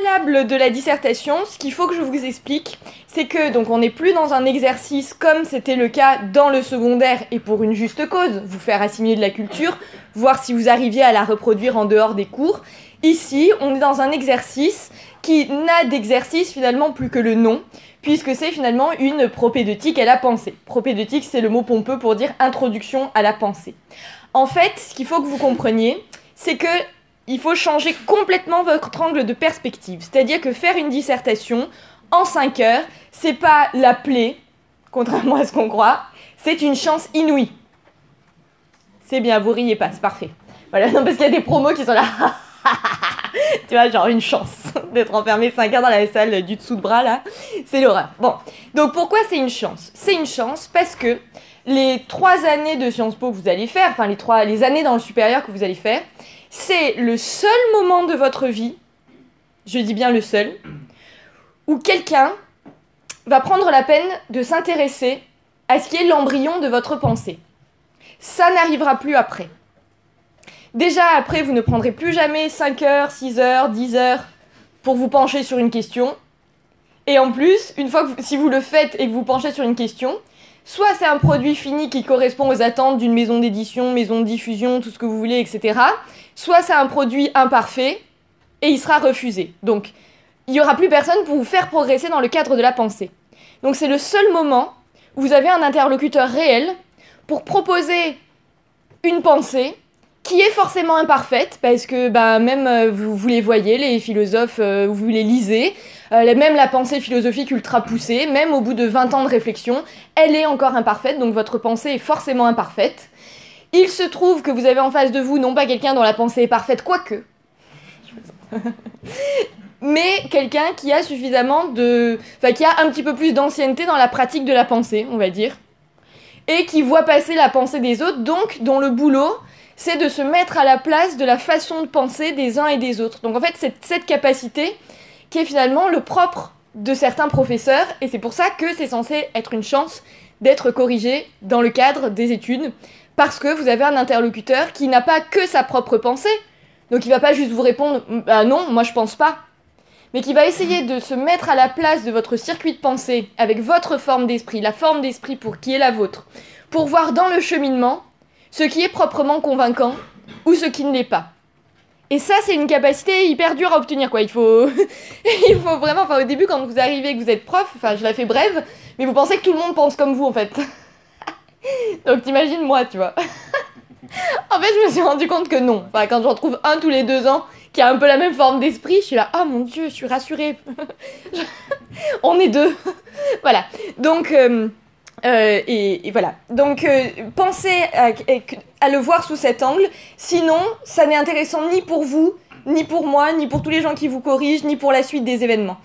préalable de la dissertation, ce qu'il faut que je vous explique, c'est que donc on n'est plus dans un exercice comme c'était le cas dans le secondaire et pour une juste cause, vous faire assimiler de la culture, voir si vous arriviez à la reproduire en dehors des cours. Ici, on est dans un exercice qui n'a d'exercice finalement plus que le nom, puisque c'est finalement une propédeutique à la pensée. Propédeutique, c'est le mot pompeux pour dire introduction à la pensée. En fait, ce qu'il faut que vous compreniez, c'est que il faut changer complètement votre angle de perspective. C'est-à-dire que faire une dissertation en 5 heures, c'est pas la plaie, contrairement à ce qu'on croit, c'est une chance inouïe. C'est bien, vous riez pas, c'est parfait. Voilà, non, parce qu'il y a des promos qui sont là. Tu vois, genre une chance d'être enfermé 5 heures dans la salle du dessous de bras, là. C'est l'horreur. Bon, donc pourquoi c'est une chance? C'est une chance parce que les 3 années de Sciences Po que vous allez faire, enfin les années dans le supérieur que vous allez faire, c'est le seul moment de votre vie, je dis bien le seul, où quelqu'un va prendre la peine de s'intéresser à ce qui est l'embryon de votre pensée. Ça n'arrivera plus après. Déjà, après, vous ne prendrez plus jamais 5 heures, 6 heures, 10 heures pour vous pencher sur une question. Et en plus, une fois que si vous le faites et que vous penchez sur une question, soit c'est un produit fini qui correspond aux attentes d'une maison d'édition, maison de diffusion, tout ce que vous voulez, etc. Soit c'est un produit imparfait et il sera refusé. Donc, il n'y aura plus personne pour vous faire progresser dans le cadre de la pensée. Donc, c'est le seul moment où vous avez un interlocuteur réel pour proposer une pensée qui est forcément imparfaite, parce que même vous les voyez, les philosophes, vous les lisez, même la pensée philosophique ultra poussée, même au bout de 20 ans de réflexion, elle est encore imparfaite, donc votre pensée est forcément imparfaite. Il se trouve que vous avez en face de vous, non pas quelqu'un dont la pensée est parfaite, quoique, mais quelqu'un qui a suffisamment de... Enfin, qui a un petit peu plus d'ancienneté dans la pratique de la pensée, on va dire, et qui voit passer la pensée des autres, donc dont le boulot, c'est de se mettre à la place de la façon de penser des uns et des autres. Donc en fait, c'est cette capacité qui est finalement le propre de certains professeurs, et c'est pour ça que c'est censé être une chance d'être corrigé dans le cadre des études, parce que vous avez un interlocuteur qui n'a pas que sa propre pensée, donc il va pas juste vous répondre « Ah non, moi je pense pas », mais qui va essayer de se mettre à la place de votre circuit de pensée, avec votre forme d'esprit, la forme d'esprit pour qui est la vôtre, pour voir dans le cheminement ce qui est proprement convaincant ou ce qui ne l'est pas. Et ça, c'est une capacité hyper dure à obtenir, quoi. Il faut vraiment... Enfin, au début, quand vous arrivez et que vous êtes prof, enfin, je la fais brève, mais vous pensez que tout le monde pense comme vous, en fait. Donc, t'imagines moi, tu vois. En fait, je me suis rendu compte que non. Enfin, quand j'en trouve un tous les 2 ans qui a un peu la même forme d'esprit, je suis là, oh mon Dieu, je suis rassurée. On est 2. Voilà. Donc... et voilà. Donc, pensez à le voir sous cet angle. Sinon, ça n'est intéressant ni pour vous, ni pour moi, ni pour tous les gens qui vous corrigent, ni pour la suite des événements.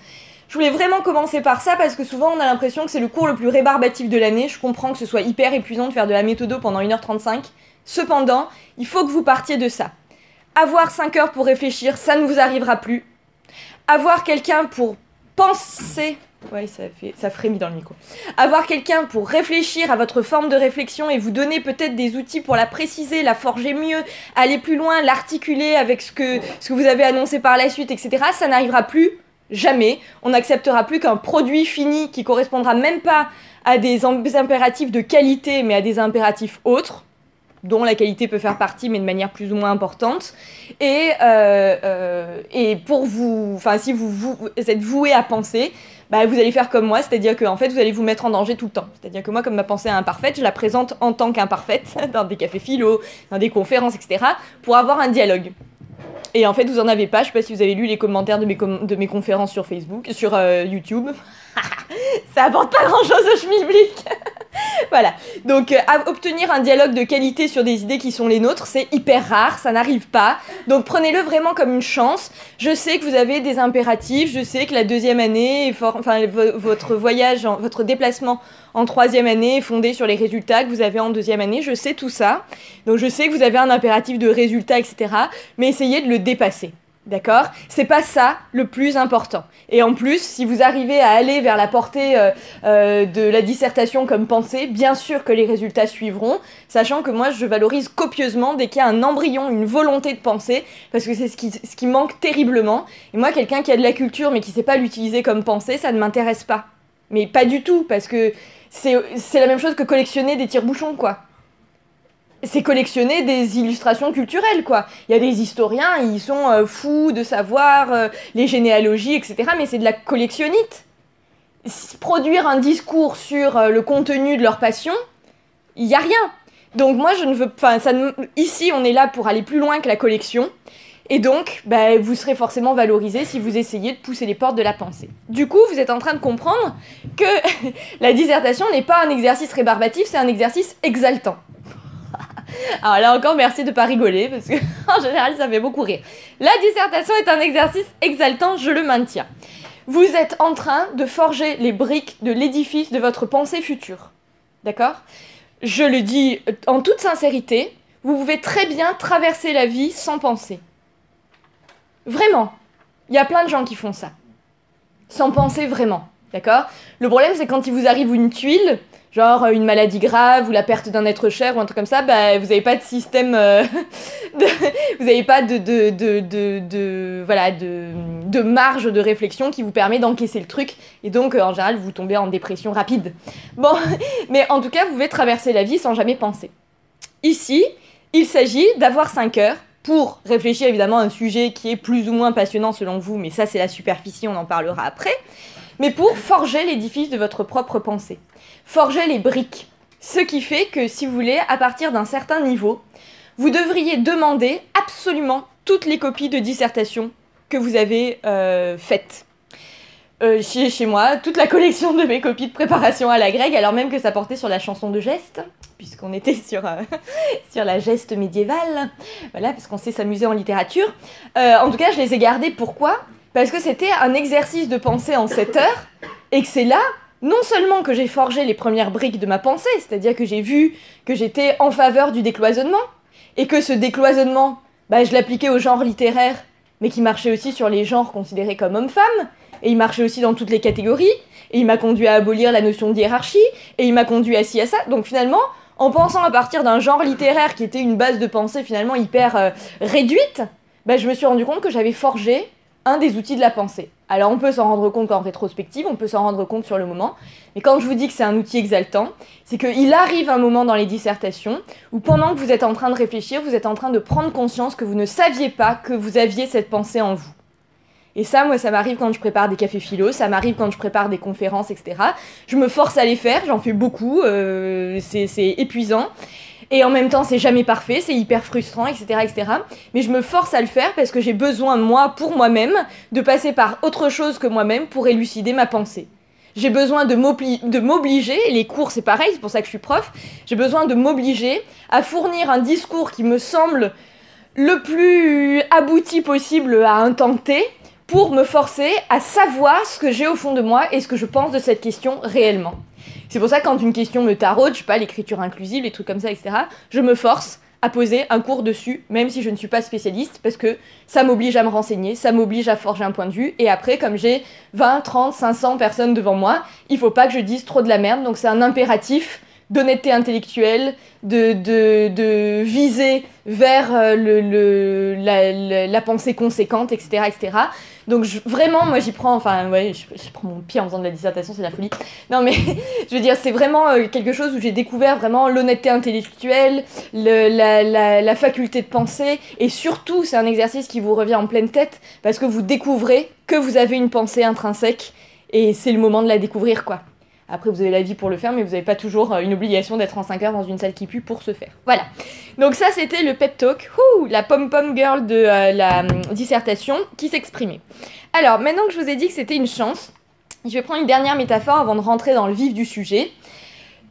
Je voulais vraiment commencer par ça parce que souvent on a l'impression que c'est le cours le plus rébarbatif de l'année. Je comprends que ce soit hyper épuisant de faire de la méthodo pendant 1h35. Cependant, il faut que vous partiez de ça. Avoir 5 heures pour réfléchir, ça ne vous arrivera plus. Avoir quelqu'un pour penser... Ouais, ça frémit dans le micro. Avoir quelqu'un pour réfléchir à votre forme de réflexion et vous donner peut-être des outils pour la préciser, la forger mieux, aller plus loin, l'articuler avec ce que vous avez annoncé par la suite, etc. Ça n'arrivera plus, jamais. On n'acceptera plus qu'un produit fini qui correspondra même pas à des impératifs de qualité, mais à des impératifs autres, dont la qualité peut faire partie, mais de manière plus ou moins importante. Et pour vous, enfin, si vous êtes voué à penser, vous allez faire comme moi, c'est-à-dire que en fait, vous allez vous mettre en danger tout le temps. C'est-à-dire que moi, comme ma pensée est imparfaite, je la présente en tant qu'imparfaite, dans des cafés philo, dans des conférences, etc., pour avoir un dialogue. Et en fait, vous en avez pas. Je sais pas si vous avez lu les commentaires de mes conférences sur Facebook, sur YouTube. Ça apporte pas grand-chose au schmilblick. Voilà. Donc, obtenir un dialogue de qualité sur des idées qui sont les nôtres, c'est hyper rare, ça n'arrive pas. Donc, prenez-le vraiment comme une chance. Je sais que vous avez des impératifs, je sais que la 2e année, votre voyage, votre déplacement en 3e année est fondé sur les résultats que vous avez en 2e année. Je sais tout ça. Donc, je sais que vous avez un impératif de résultats, etc. Mais essayez de le dépasser. D'accord? C'est pas ça le plus important. Et en plus, si vous arrivez à aller vers la portée de la dissertation comme pensée, bien sûr que les résultats suivront, sachant que moi je valorise copieusement dès qu'il y a un embryon, une volonté de penser, parce que c'est ce qui manque terriblement. Et moi, quelqu'un qui a de la culture mais qui sait pas l'utiliser comme pensée, ça ne m'intéresse pas. Mais pas du tout, parce que c'est la même chose que collectionner des tire-bouchons, quoi. C'est collectionner des illustrations culturelles, quoi. Il y a des historiens, ils sont fous de savoir les généalogies, etc. Mais c'est de la collectionnite. Produire un discours sur le contenu de leur passion, il n'y a rien. Donc moi, je ne veux... Enfin, ici, on est là pour aller plus loin que la collection. Et donc, bah, vous serez forcément valorisé si vous essayez de pousser les portes de la pensée. Du coup, vous êtes en train de comprendre que la dissertation n'est pas un exercice rébarbatif, c'est un exercice exaltant. Alors là encore, merci de pas rigoler, parce que en général, ça fait beaucoup rire. La dissertation est un exercice exaltant, je le maintiens. Vous êtes en train de forger les briques de l'édifice de votre pensée future. D'accord? Je le dis en toute sincérité, vous pouvez très bien traverser la vie sans penser. Vraiment. Il y a plein de gens qui font ça. Sans penser vraiment. D'accord? Le problème, c'est quand il vous arrive une tuile, genre une maladie grave ou la perte d'un être cher ou un truc comme ça, bah, vous n'avez pas de système, vous n'avez pas de marge de réflexion qui vous permet d'encaisser le truc, et donc en général vous tombez en dépression rapide. Bon, mais en tout cas vous pouvez traverser la vie sans jamais penser. Ici, il s'agit d'avoir 5 heures pour réfléchir évidemment à un sujet qui est plus ou moins passionnant selon vous, mais ça c'est la superficie, on en parlera après, mais pour forger l'édifice de votre propre pensée. Forger les briques. Ce qui fait que, si vous voulez, à partir d'un certain niveau, vous devriez demander absolument toutes les copies de dissertation que vous avez faites. Chez moi, toute la collection de mes copies de préparation à la grecque, alors même que ça portait sur la chanson de geste, puisqu'on était sur la geste médiévale, voilà, parce qu'on sait s'amuser en littérature. En tout cas, je les ai gardées. Pourquoi ? Parce que c'était un exercice de pensée en 7 heures, et que c'est là, non seulement que j'ai forgé les premières briques de ma pensée, c'est-à-dire que j'ai vu que j'étais en faveur du décloisonnement, et que ce décloisonnement, bah, je l'appliquais au genre littéraire, mais qui marchait aussi sur les genres considérés comme hommes-femmes, et il marchait aussi dans toutes les catégories, et il m'a conduit à abolir la notion de hiérarchie, et il m'a conduit à ci, à ça. Donc finalement, en pensant à partir d'un genre littéraire qui était une base de pensée finalement hyper réduite, bah, je me suis rendu compte que j'avais forgé un des outils de la pensée. Alors on peut s'en rendre compte qu'en rétrospective, on peut s'en rendre compte sur le moment, mais quand je vous dis que c'est un outil exaltant, c'est qu'il arrive un moment dans les dissertations où pendant que vous êtes en train de réfléchir, vous êtes en train de prendre conscience que vous ne saviez pas que vous aviez cette pensée en vous. Et ça, moi, ça m'arrive quand je prépare des cafés philo, ça m'arrive quand je prépare des conférences, etc. Je me force à les faire, j'en fais beaucoup, c'est épuisant. Et en même temps, c'est jamais parfait, c'est hyper frustrant, etc., etc. Mais je me force à le faire parce que j'ai besoin, moi, pour moi-même, de passer par autre chose que moi-même pour élucider ma pensée. J'ai besoin de m'obliger, les cours c'est pareil, c'est pour ça que je suis prof, j'ai besoin de m'obliger à fournir un discours qui me semble le plus abouti possible à un temps T, pour me forcer à savoir ce que j'ai au fond de moi et ce que je pense de cette question réellement. C'est pour ça que quand une question me taraude, je sais pas, l'écriture inclusive, les trucs comme ça, etc., je me force à poser un cours dessus, même si je ne suis pas spécialiste, parce que ça m'oblige à me renseigner, ça m'oblige à forger un point de vue, et après, comme j'ai 20, 30, 500 personnes devant moi, il faut pas que je dise trop de la merde, donc c'est un impératif d'honnêteté intellectuelle, de viser vers la pensée conséquente, etc., etc. Donc vraiment, moi j'y prends, enfin ouais, je prends mon pied en faisant de la dissertation, c'est la folie. Non mais, je veux dire, c'est vraiment quelque chose où j'ai découvert vraiment l'honnêteté intellectuelle, la faculté de penser, et surtout, c'est un exercice qui vous revient en pleine tête, parce que vous découvrez que vous avez une pensée intrinsèque, et c'est le moment de la découvrir, quoi. Après, vous avez la vie pour le faire, mais vous n'avez pas toujours une obligation d'être en 5 heures dans une salle qui pue pour ce faire. Voilà. Donc ça, c'était le pep talk, la pom-pom girl de la dissertation qui s'exprimait. Alors, maintenant que je vous ai dit que c'était une chance, je vais prendre une dernière métaphore avant de rentrer dans le vif du sujet.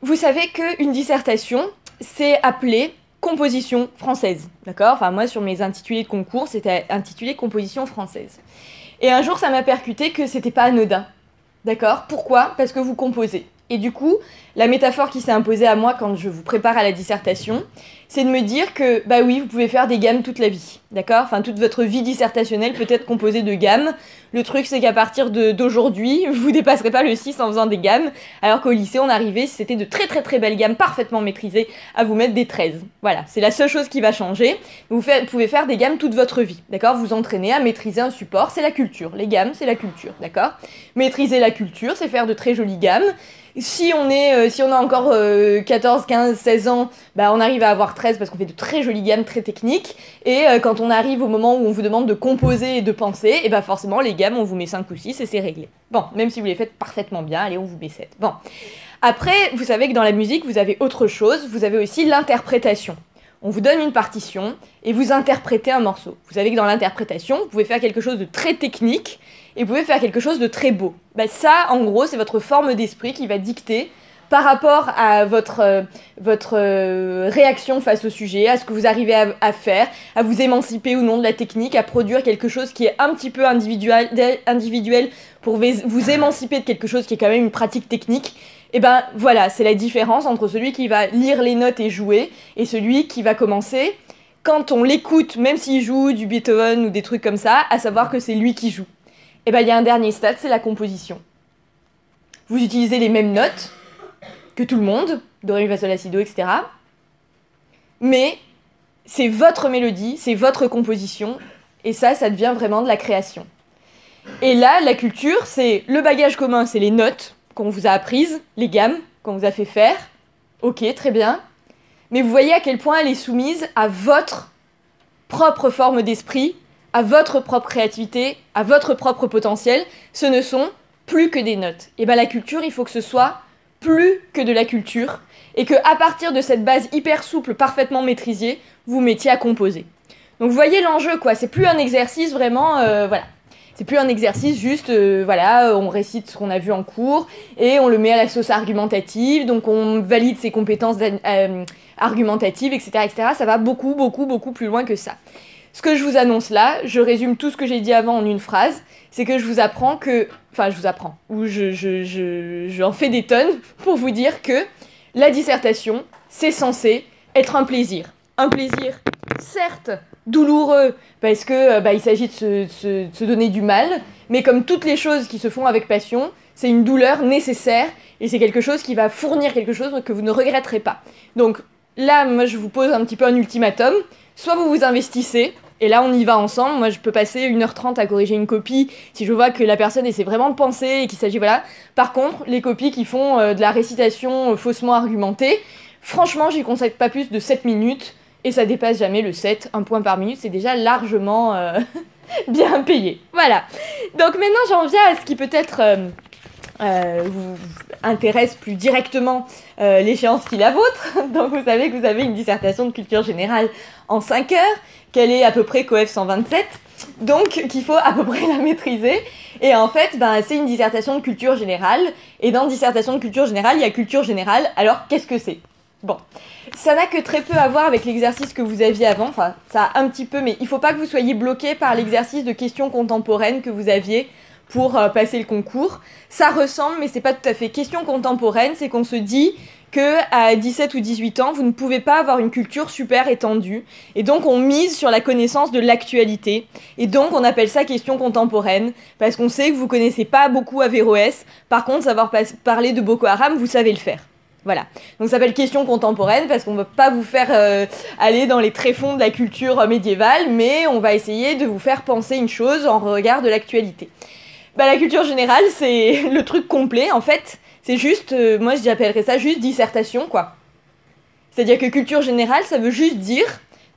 Vous savez qu'une dissertation, c'est appelé composition française, d'accord ? Enfin, moi, sur mes intitulés de concours, c'était intitulé composition française. Et un jour, ça m'a percuté que c'était pas anodin. D'accord ? Pourquoi ? Parce que vous composez. Et du coup, la métaphore qui s'est imposée à moi quand je vous prépare à la dissertation, c'est de me dire que, bah oui, vous pouvez faire des gammes toute la vie, d'accord? Enfin, toute votre vie dissertationnelle peut être composée de gammes. Le truc, c'est qu'à partir d'aujourd'hui, vous dépasserez pas le 6 en faisant des gammes, alors qu'au lycée, on arrivait, si c'était de très très très belles gammes parfaitement maîtrisées, à vous mettre des 13. Voilà, c'est la seule chose qui va changer. Vous pouvez faire des gammes toute votre vie, d'accord? Vous entraînez à maîtriser un support, c'est la culture. Les gammes, c'est la culture, d'accord? Maîtriser la culture, c'est faire de très jolies gammes. Si on a encore 14, 15, 16 ans, bah on arrive à avoir 13 parce qu'on fait de très jolies gammes très techniques. Et quand on arrive au moment où on vous demande de composer et de penser, et bah forcément les gammes, on vous met 5 ou 6 et c'est réglé. Bon, même si vous les faites parfaitement bien, allez, on vous met 7. Bon. Après, vous savez que dans la musique, vous avez autre chose, vous avez aussi l'interprétation. On vous donne une partition et vous interprétez un morceau. Vous savez que dans l'interprétation, vous pouvez faire quelque chose de très technique et vous pouvez faire quelque chose de très beau. Bah ça, en gros, c'est votre forme d'esprit qui va dicter par rapport à votre réaction face au sujet, à ce que vous arrivez à faire, à vous émanciper ou non de la technique, à produire quelque chose qui est un petit peu individuel pour vous émanciper de quelque chose qui est quand même une pratique technique. Et ben voilà, c'est la différence entre celui qui va lire les notes et jouer et celui qui va commencer, quand on l'écoute, même s'il joue du Beethoven ou des trucs comme ça, à savoir que c'est lui qui joue. Et ben il y a un dernier stade, c'est la composition. Vous utilisez les mêmes notes que tout le monde, do, ré, mi, fa, sol, la, si, do, etc. Mais c'est votre mélodie, c'est votre composition, et ça devient vraiment de la création. Et là, la culture, c'est le bagage commun, c'est les notes qu'on vous a apprises, les gammes qu'on vous a fait faire. Ok, très bien. Mais vous voyez à quel point elle est soumise à votre propre forme d'esprit, à votre propre créativité, à votre propre potentiel. Ce ne sont plus que des notes. Et bien la culture, il faut que ce soit plus que de la culture, et que à partir de cette base hyper souple, parfaitement maîtrisée, vous mettiez à composer. Donc vous voyez l'enjeu, quoi. C'est plus un exercice vraiment, voilà. C'est plus un exercice juste, voilà, on récite ce qu'on a vu en cours et on le met à la sauce argumentative, donc on valide ses compétences argumentatives, etc., etc. Ça va beaucoup, beaucoup, beaucoup plus loin que ça. Ce que je vous annonce là, je résume tout ce que j'ai dit avant en une phrase, c'est que je vous apprends que... Enfin, je vous apprends, ou j'en fais des tonnes pour vous dire que la dissertation, c'est censé être un plaisir. Un plaisir, certes, douloureux, parce que il s'agit de se donner du mal, mais comme toutes les choses qui se font avec passion, c'est une douleur nécessaire, et c'est quelque chose qui va fournir quelque chose que vous ne regretterez pas. Donc là, moi, je vous pose un petit peu un ultimatum. Soit vous vous investissez, et là on y va ensemble. Moi je peux passer 1h30 à corriger une copie si je vois que la personne essaie vraiment de penser et qu'il s'agit, voilà. Par contre, les copies qui font de la récitation faussement argumentée, franchement j'y consacre pas plus de 7 minutes, et ça dépasse jamais le 7, un point par minute, c'est déjà largement bien payé. Voilà. Donc maintenant j'en viens à ce qui peut-être vous intéresse plus directement l'échéance qui est la vôtre. Donc vous savez que vous avez une dissertation de culture générale en 5 heures, qu'elle est à peu près coef 127, donc qu'il faut à peu près la maîtriser. Et en fait, c'est une dissertation de culture générale, et dans dissertation de culture générale, il y a culture générale, alors qu'est-ce que c'est ? Bon, ça n'a que très peu à voir avec l'exercice que vous aviez avant, enfin ça a un petit peu, mais il faut pas que vous soyez bloqué par l'exercice de questions contemporaines que vous aviez pour passer le concours. Ça ressemble, mais c'est pas tout à fait question contemporaine, c'est qu'on se dit que à 17 ou 18 ans, vous ne pouvez pas avoir une culture super étendue, et donc on mise sur la connaissance de l'actualité, et donc on appelle ça question contemporaine, parce qu'on sait que vous connaissez pas beaucoup Averroès, par contre savoir parler de Boko Haram, vous savez le faire. Voilà, donc ça s'appelle question contemporaine parce qu'on ne va pas vous faire aller dans les tréfonds de la culture médiévale, mais on va essayer de vous faire penser une chose en regard de l'actualité. La culture générale, c'est le truc complet, en fait, c'est juste, moi j'appellerais ça juste dissertation, quoi. C'est-à-dire que culture générale, ça veut juste dire,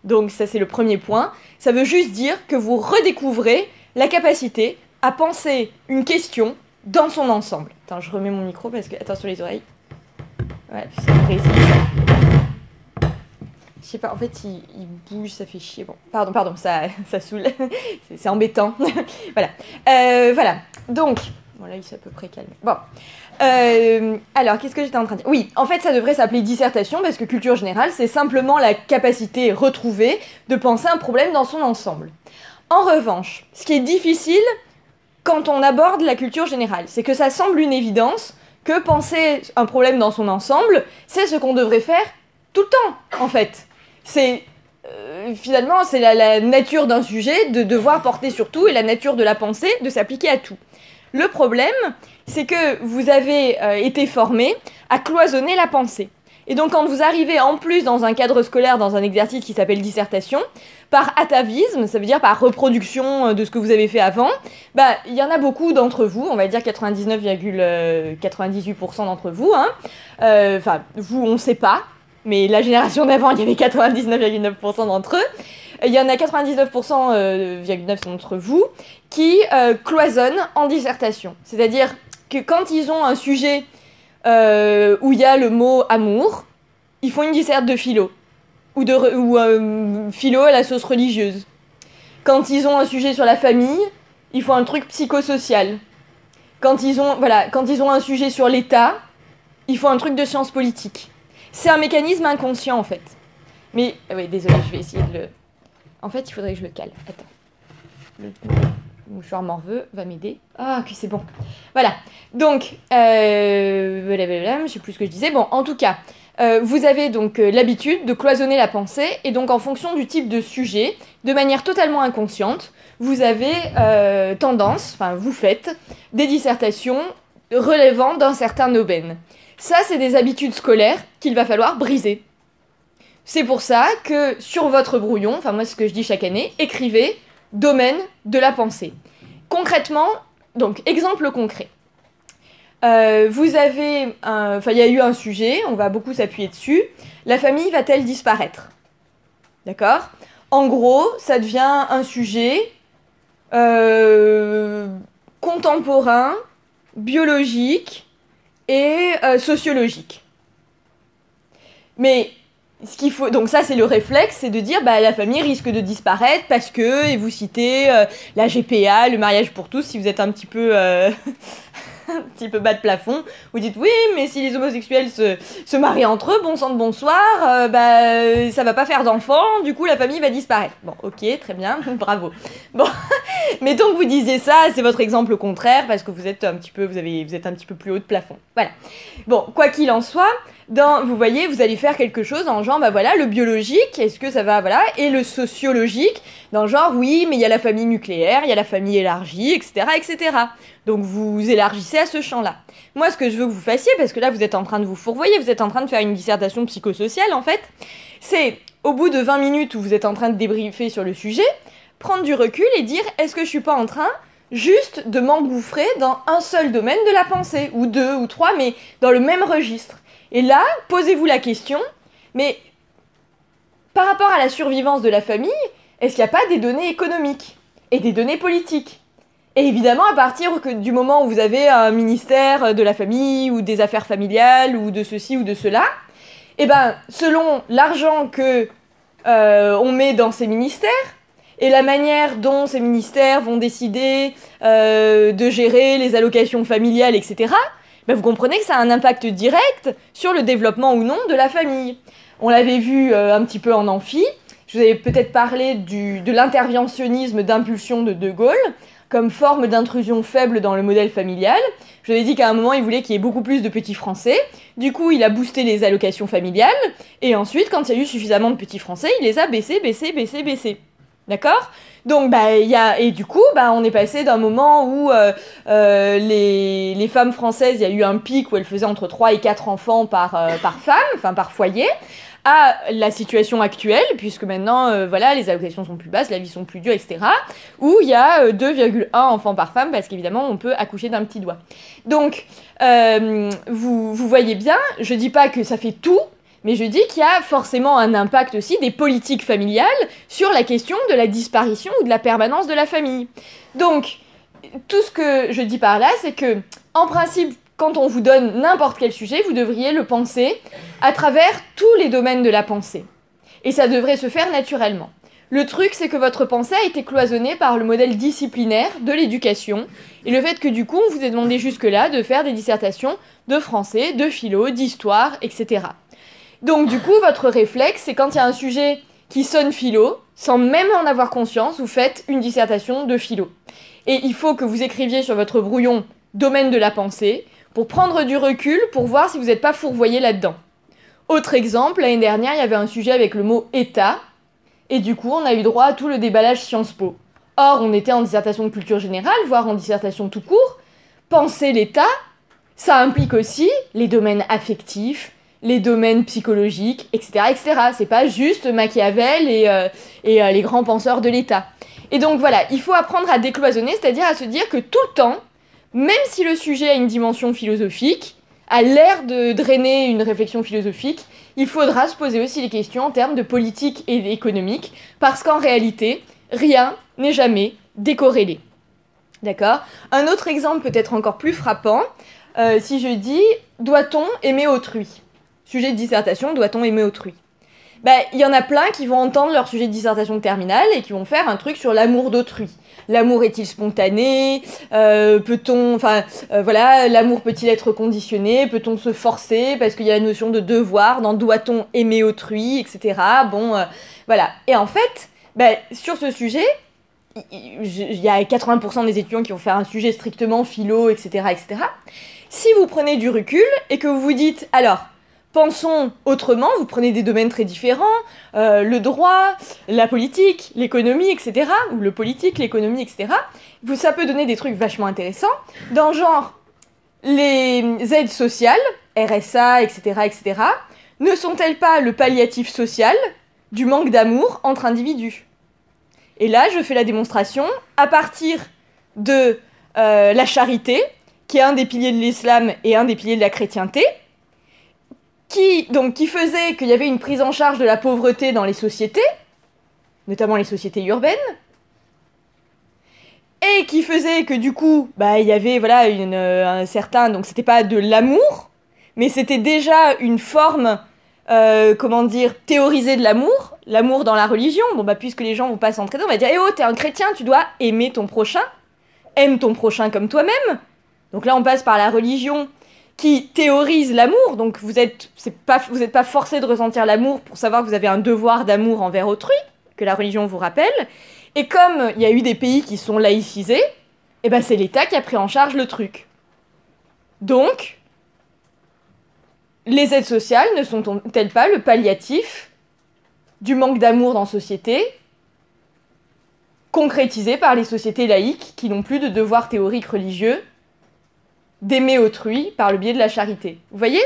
donc ça c'est le premier point, ça veut juste dire que vous redécouvrez la capacité à penser une question dans son ensemble. Attends, je remets mon micro parce que, attention les oreilles. Ouais, ça me résiste. Je sais pas, en fait, il bouge, ça fait chier. Bon, pardon, ça saoule. c'est embêtant. Voilà. Voilà. Donc, bon, là, il s'est à peu près calmé. Bon. Alors, qu'est-ce que j'étais en train de dire ? Oui, en fait, ça devrait s'appeler dissertation parce que culture générale, c'est simplement la capacité retrouvée de penser un problème dans son ensemble. En revanche, ce qui est difficile quand on aborde la culture générale, c'est que ça semble une évidence que penser un problème dans son ensemble, c'est ce qu'on devrait faire tout le temps, en fait. finalement, c'est la nature d'un sujet de devoir porter sur tout, et la nature de la pensée de s'appliquer à tout. Le problème, c'est que vous avez été formé à cloisonner la pensée. Et donc quand vous arrivez en plus dans un cadre scolaire, dans un exercice qui s'appelle dissertation, par atavisme, ça veut dire par reproduction de ce que vous avez fait avant, il y en a beaucoup d'entre vous, on va dire 99,98% d'entre vous, vous on sait pas, mais la génération d'avant il y avait 99,9% d'entre eux, il y en a 99,9% d'entre vous qui cloisonnent en dissertation. C'est-à-dire que quand ils ont un sujet où il y a le mot amour, ils font une disserte de philo. Ou philo à la sauce religieuse. Quand ils ont un sujet sur la famille, ils font un truc psychosocial. Quand ils ont un sujet sur l'État, ils font un truc de sciences politiques. C'est un mécanisme inconscient en fait. Mais, oui, désolé, je vais essayer de le... En fait, il faudrait que je le cale. Attends. Le mouchoir morveux va m'aider. Ah, ok, c'est bon. Voilà. Donc, je sais plus ce que je disais. Bon, en tout cas, vous avez donc l'habitude de cloisonner la pensée, et donc en fonction du type de sujet, de manière totalement inconsciente, vous avez vous faites des dissertations relevant d'un certain domaine. Ça, c'est des habitudes scolaires qu'il va falloir briser. C'est pour ça que sur votre brouillon, moi c'est ce que je dis chaque année, écrivez domaine de la pensée. Concrètement, donc exemple concret. Vous avez, il y a eu un sujet, on va beaucoup s'appuyer dessus. La famille va-t-elle disparaître? D'accord? En gros, ça devient un sujet contemporain, biologique et sociologique. Mais ce qu'il faut, donc ça c'est le réflexe, c'est de dire la famille risque de disparaître parce que, et vous citez la GPA, le mariage pour tous, si vous êtes un petit peu un petit peu bas de plafond, vous dites oui, mais si les homosexuels se marient entre eux, bon sang de bonsoir, ça va pas faire d'enfants, du coup la famille va disparaître. Bon, ok, très bien, bravo. Bon, mais donc vous disiez ça, c'est votre exemple contraire parce que vous êtes un petit peu plus haut de plafond. Voilà. Bon, quoi qu'il en soit, vous voyez, vous allez faire quelque chose dans le genre, le biologique, est-ce que ça va, et le sociologique, dans le genre, oui, mais il y a la famille nucléaire, il y a la famille élargie, etc., etc. Donc vous élargissez à ce champ-là. Moi, ce que je veux que vous fassiez, parce que là, vous êtes en train de vous fourvoyer, vous êtes en train de faire une dissertation psychosociale, en fait, c'est, au bout de 20 minutes où vous êtes en train de débriefer sur le sujet, prendre du recul et dire, est-ce que je suis pas en train juste de m'engouffrer dans un seul domaine de la pensée, ou deux, ou trois, mais dans le même registre. Et là, posez-vous la question, mais par rapport à la survivance de la famille, est-ce qu'il n'y a pas des données économiques et des données politiques? Et évidemment, à partir du moment où vous avez un ministère de la famille, ou des affaires familiales, ou de ceci ou de cela, selon l'argent que on met dans ces ministères, et la manière dont ces ministères vont décider de gérer les allocations familiales, etc., vous comprenez que ça a un impact direct sur le développement ou non de la famille. On l'avait vu un petit peu en amphi, je vous avais peut-être parlé de l'interventionnisme d'impulsion de De Gaulle, comme forme d'intrusion faible dans le modèle familial. Je vous avais dit qu'à un moment, il voulait qu'il y ait beaucoup plus de petits Français. Du coup, il a boosté les allocations familiales. Et ensuite, quand il y a eu suffisamment de petits Français, il les a baissés. D'accord? Donc, et du coup, on est passé d'un moment où les femmes françaises, il y a eu un pic où elles faisaient entre 3 et 4 enfants par femme, par foyer, à la situation actuelle, puisque maintenant, les allocations sont plus basses, la vie sont plus dures, etc., où il y a 2,1 enfants par femme, parce qu'évidemment, on peut accoucher d'un petit doigt. Donc, vous voyez bien, je dis pas que ça fait tout, mais je dis qu'il y a forcément un impact aussi des politiques familiales sur la question de la disparition ou de la permanence de la famille. Donc, tout ce que je dis par là, c'est que, en principe, quand on vous donne n'importe quel sujet, vous devriez le penser à travers tous les domaines de la pensée. Et ça devrait se faire naturellement. Le truc, c'est que votre pensée a été cloisonnée par le modèle disciplinaire de l'éducation, et le fait que du coup, on vous ait demandé jusque-là de faire des dissertations de français, de philo, d'histoire, etc. Donc du coup, votre réflexe, c'est quand il y a un sujet qui sonne philo, sans même en avoir conscience, vous faites une dissertation de philo. Et il faut que vous écriviez sur votre brouillon « domaine de la pensée », pour prendre du recul, pour voir si vous n'êtes pas fourvoyé là-dedans. Autre exemple, l'année dernière, il y avait un sujet avec le mot État, et du coup, on a eu droit à tout le déballage Sciences Po. Or, on était en dissertation de culture générale, voire en dissertation tout court. Penser l'État, ça implique aussi les domaines affectifs, les domaines psychologiques, etc., etc. C'est pas juste Machiavel et les grands penseurs de l'État. Et donc voilà, il faut apprendre à décloisonner, c'est-à-dire à se dire que tout le temps, même si le sujet a une dimension philosophique, a l'air de drainer une réflexion philosophique, il faudra se poser aussi les questions en termes de politique et économique, parce qu'en réalité, rien n'est jamais décorrélé. D'accord ? Un autre exemple peut-être encore plus frappant, si je dis « doit-on aimer autrui ?» Sujet de dissertation, doit-on aimer autrui ? Il y en a plein qui vont entendre leur sujet de dissertation de terminale et qui vont faire un truc sur l'amour d'autrui. L'amour est-il spontané ? L'amour peut-il être conditionné ? Peut-on se forcer ? Parce qu'il y a la notion de devoir, dans doit-on aimer autrui, etc. Voilà. Et en fait, sur ce sujet, il y a 80% des étudiants qui vont faire un sujet strictement philo, etc., etc. Si vous prenez du recul et que vous vous dites, alors, pensons autrement, vous prenez des domaines très différents, le droit, la politique, l'économie, etc., ou le politique, l'économie, etc., ça peut donner des trucs vachement intéressants, dans genre, les aides sociales, RSA, etc., etc., ne sont-elles pas le palliatif social du manque d'amour entre individus ? Et là, je fais la démonstration à partir de la charité, qui est un des piliers de l'islam et un des piliers de la chrétienté, qui faisait qu'il y avait une prise en charge de la pauvreté dans les sociétés, notamment les sociétés urbaines, et qui faisait que du coup, il y avait un certain... Donc c'était pas de l'amour, mais c'était déjà une forme, théorisée de l'amour dans la religion. Puisque les gens vont pas s'entraider, on va dire « Eh oh, t'es un chrétien, tu dois aimer ton prochain, aime ton prochain comme toi-même ». Donc là, on passe par la religion qui théorise l'amour, donc vous êtes pas forcé de ressentir l'amour pour savoir que vous avez un devoir d'amour envers autrui, que la religion vous rappelle, et comme il y a eu des pays qui sont laïcisés, c'est l'État qui a pris en charge le truc. Donc, les aides sociales ne sont-elles pas le palliatif du manque d'amour dans la société, concrétisé par les sociétés laïques qui n'ont plus de devoir théorique religieux d'aimer autrui par le biais de la charité. Vous voyez ?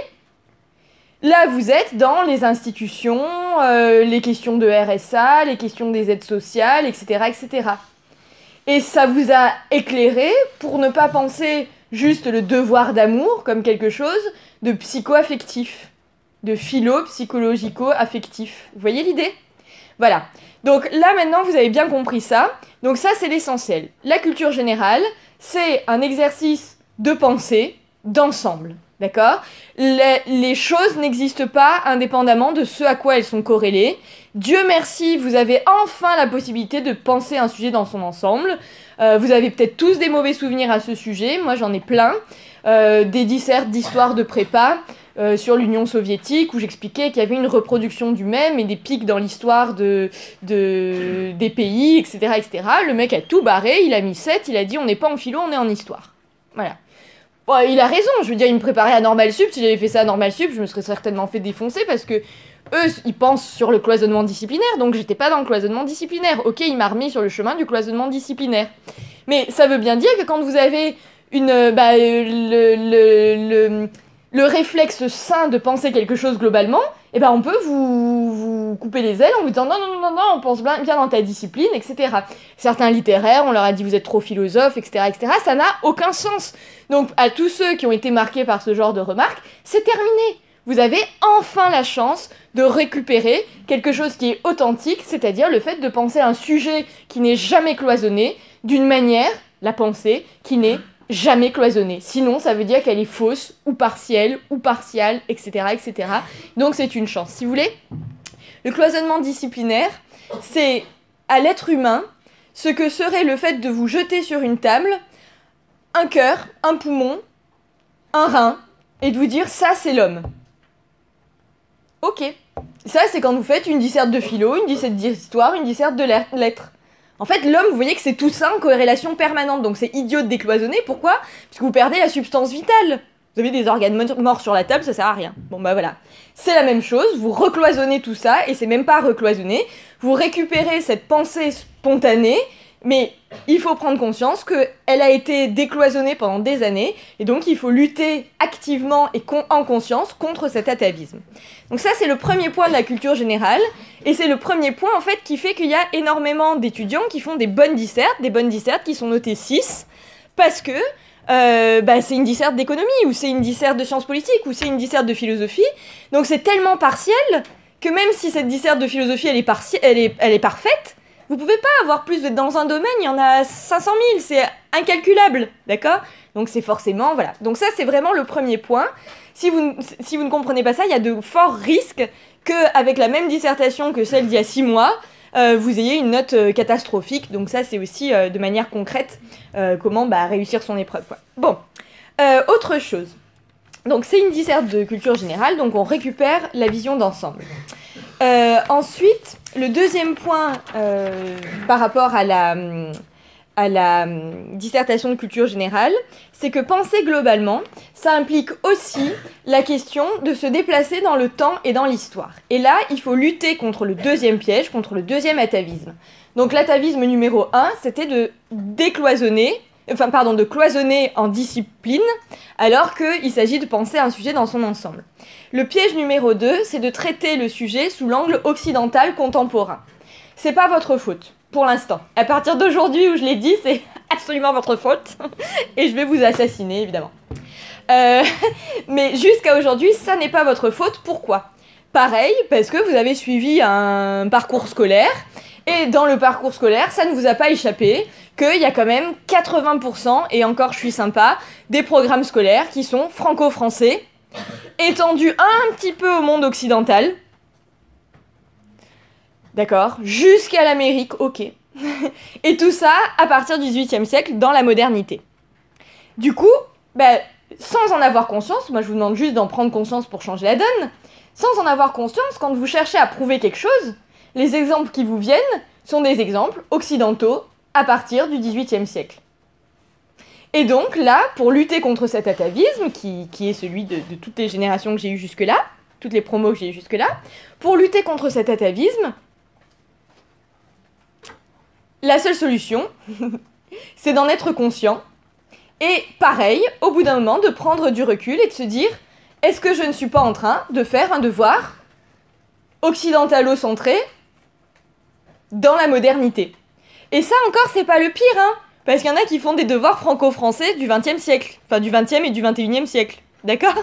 Là, vous êtes dans les institutions, les questions de RSA, les questions des aides sociales, etc., etc. Et ça vous a éclairé pour ne pas penser juste le devoir d'amour comme quelque chose de psycho-affectif, de philo-psychologico-affectif. Vous voyez l'idée ? Voilà. Donc là, maintenant, vous avez bien compris ça. Donc ça, c'est l'essentiel. La culture générale, c'est un exercice de pensée, d'ensemble, d'accord ? Les choses n'existent pas indépendamment de ce à quoi elles sont corrélées. Dieu merci, vous avez enfin la possibilité de penser un sujet dans son ensemble. Vous avez peut-être tous des mauvais souvenirs à ce sujet, moi j'en ai plein. Des dissertes d'histoire de prépa sur l'Union soviétique, où j'expliquais qu'il y avait une reproduction du même et des pics dans l'histoire des pays, etc., etc. Le mec a tout barré, il a mis 7, il a dit on n'est pas en philo, on est en histoire. Voilà. Bon, il a raison, je veux dire, il me préparait à Normal Sup, si j'avais fait ça à Normal Sup, je me serais certainement fait défoncer parce que eux, ils pensent sur le cloisonnement disciplinaire, donc j'étais pas dans le cloisonnement disciplinaire. Ok, il m'a remis sur le chemin du cloisonnement disciplinaire. Mais ça veut bien dire que quand vous avez le réflexe sain de penser quelque chose globalement, on peut vous couper les ailes en vous disant non, on pense bien dans ta discipline, etc. Certains littéraires, on leur a dit vous êtes trop philosophe, etc., etc. Ça n'a aucun sens. Donc à tous ceux qui ont été marqués par ce genre de remarques, c'est terminé. Vous avez enfin la chance de récupérer quelque chose qui est authentique, c'est-à-dire le fait de penser un sujet qui n'est jamais cloisonné, d'une manière, la pensée, qui n'est jamais cloisonnée. Sinon, ça veut dire qu'elle est fausse, ou partielle, etc., etc. Donc c'est une chance. Si vous voulez, le cloisonnement disciplinaire, c'est à l'être humain ce que serait le fait de vous jeter sur une table un cœur, un poumon, un rein, et de vous dire ça c'est l'homme. Ok. Ça c'est quand vous faites une disserte de philo, une disserte d'histoire, une disserte de lettres. En fait, l'homme, vous voyez que c'est tout ça en corrélation permanente, donc c'est idiot de décloisonner. Pourquoi ? Parce que vous perdez la substance vitale. Vous avez des organes morts sur la table, ça sert à rien. Bon bah voilà. C'est la même chose, vous recloisonnez tout ça, et c'est même pas recloisonné, vous récupérez cette pensée spontanée, mais il faut prendre conscience qu'elle a été décloisonnée pendant des années, et donc il faut lutter activement et en conscience contre cet atavisme. Donc ça, c'est le premier point de la culture générale, et c'est le premier point, en fait, qui fait qu'il y a énormément d'étudiants qui font des bonnes dissertes qui sont notées 6, parce que c'est une disserte d'économie, ou c'est une disserte de sciences politiques, ou c'est une disserte de philosophie, donc c'est tellement partiel, que même si cette disserte de philosophie, elle est parfaite, vous pouvez pas avoir plus dans un domaine, il y en a 500 000, c'est incalculable, d'accord? Donc c'est forcément, voilà. Donc ça, c'est vraiment le premier point. Si vous ne comprenez pas ça, il y a de forts risques qu'avec la même dissertation que celle d'il y a 6 mois, vous ayez une note catastrophique. Donc ça, c'est aussi de manière concrète comment réussir son épreuve, quoi. Bon, autre chose. Donc c'est une disserte de culture générale, donc on récupère la vision d'ensemble. Ensuite, le deuxième point par rapport à la dissertation de culture générale, c'est que penser globalement, ça implique aussi la question de se déplacer dans le temps et dans l'histoire. Et là, il faut lutter contre le deuxième piège, contre le deuxième atavisme. Donc l'atavisme numéro 1, c'était de cloisonner en discipline, alors qu'il s'agit de penser un sujet dans son ensemble. Le piège numéro 2, c'est de traiter le sujet sous l'angle occidental contemporain. C'est pas votre faute, pour l'instant. À partir d'aujourd'hui où je l'ai dit, c'est absolument votre faute, et je vais vous assassiner, évidemment. Mais jusqu'à aujourd'hui, ça n'est pas votre faute. Pourquoi ? Pareil, parce que vous avez suivi un parcours scolaire, et dans le parcours scolaire, ça ne vous a pas échappé qu'il y a quand même 80%, et encore je suis sympa, des programmes scolaires qui sont franco-français, étendus un petit peu au monde occidental. D'accord ? Jusqu'à l'Amérique, ok. Et tout ça à partir du XVIIIe siècle, dans la modernité. Du coup, sans en avoir conscience, moi je vous demande juste d'en prendre conscience pour changer la donne, sans en avoir conscience, quand vous cherchez à prouver quelque chose, les exemples qui vous viennent sont des exemples occidentaux à partir du XVIIIe siècle. Et donc là, pour lutter contre cet atavisme, qui est celui de toutes les générations que j'ai eues jusque-là, toutes les promos que j'ai eues jusque-là, pour lutter contre cet atavisme, la seule solution, c'est d'en être conscient, et pareil, au bout d'un moment, de prendre du recul et de se dire, est-ce que je ne suis pas en train de faire un devoir occidentalo-centré dans la modernité? Et ça encore, c'est pas le pire, hein, parce qu'il y en a qui font des devoirs franco-français du XXe siècle, enfin du XXe et du XXIe siècle, d'accord?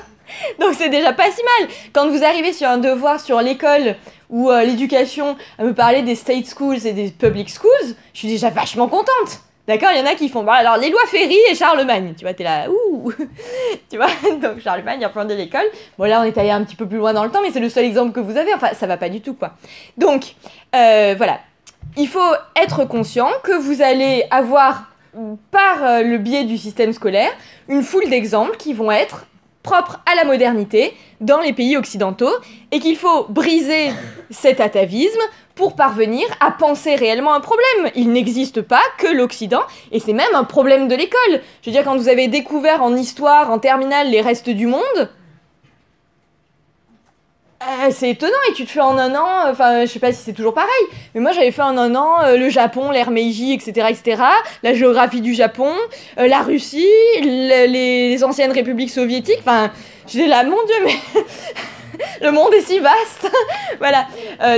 Donc c'est déjà pas si mal. Quand vous arrivez sur un devoir sur l'école ou l'éducation, à me parler des state schools et des public schools, je suis déjà vachement contente. D'accord, il y en a qui font, alors les lois Ferry et Charlemagne, tu vois, t'es là, ouh, tu vois, donc Charlemagne, il fondé l'école. Bon là, on est allé un petit peu plus loin dans le temps, mais c'est le seul exemple que vous avez, enfin, ça va pas du tout, quoi. Donc, voilà, il faut être conscient que vous allez avoir, par le biais du système scolaire, une foule d'exemples qui vont être propres à la modernité dans les pays occidentaux, et qu'il faut briser cet atavisme pour parvenir à penser réellement un problème. Il n'existe pas que l'Occident, et c'est même un problème de l'école. Je veux dire, quand vous avez découvert en histoire, en terminale, les restes du monde, c'est étonnant, et tu te fais en un an, enfin, je sais pas si c'est toujours pareil, mais moi j'avais fait en un an le Japon, l'ère Meiji, etc., la géographie du Japon, la Russie, les anciennes républiques soviétiques, enfin, j'étais là, mon Dieu, mais... Le monde est si vaste. Voilà.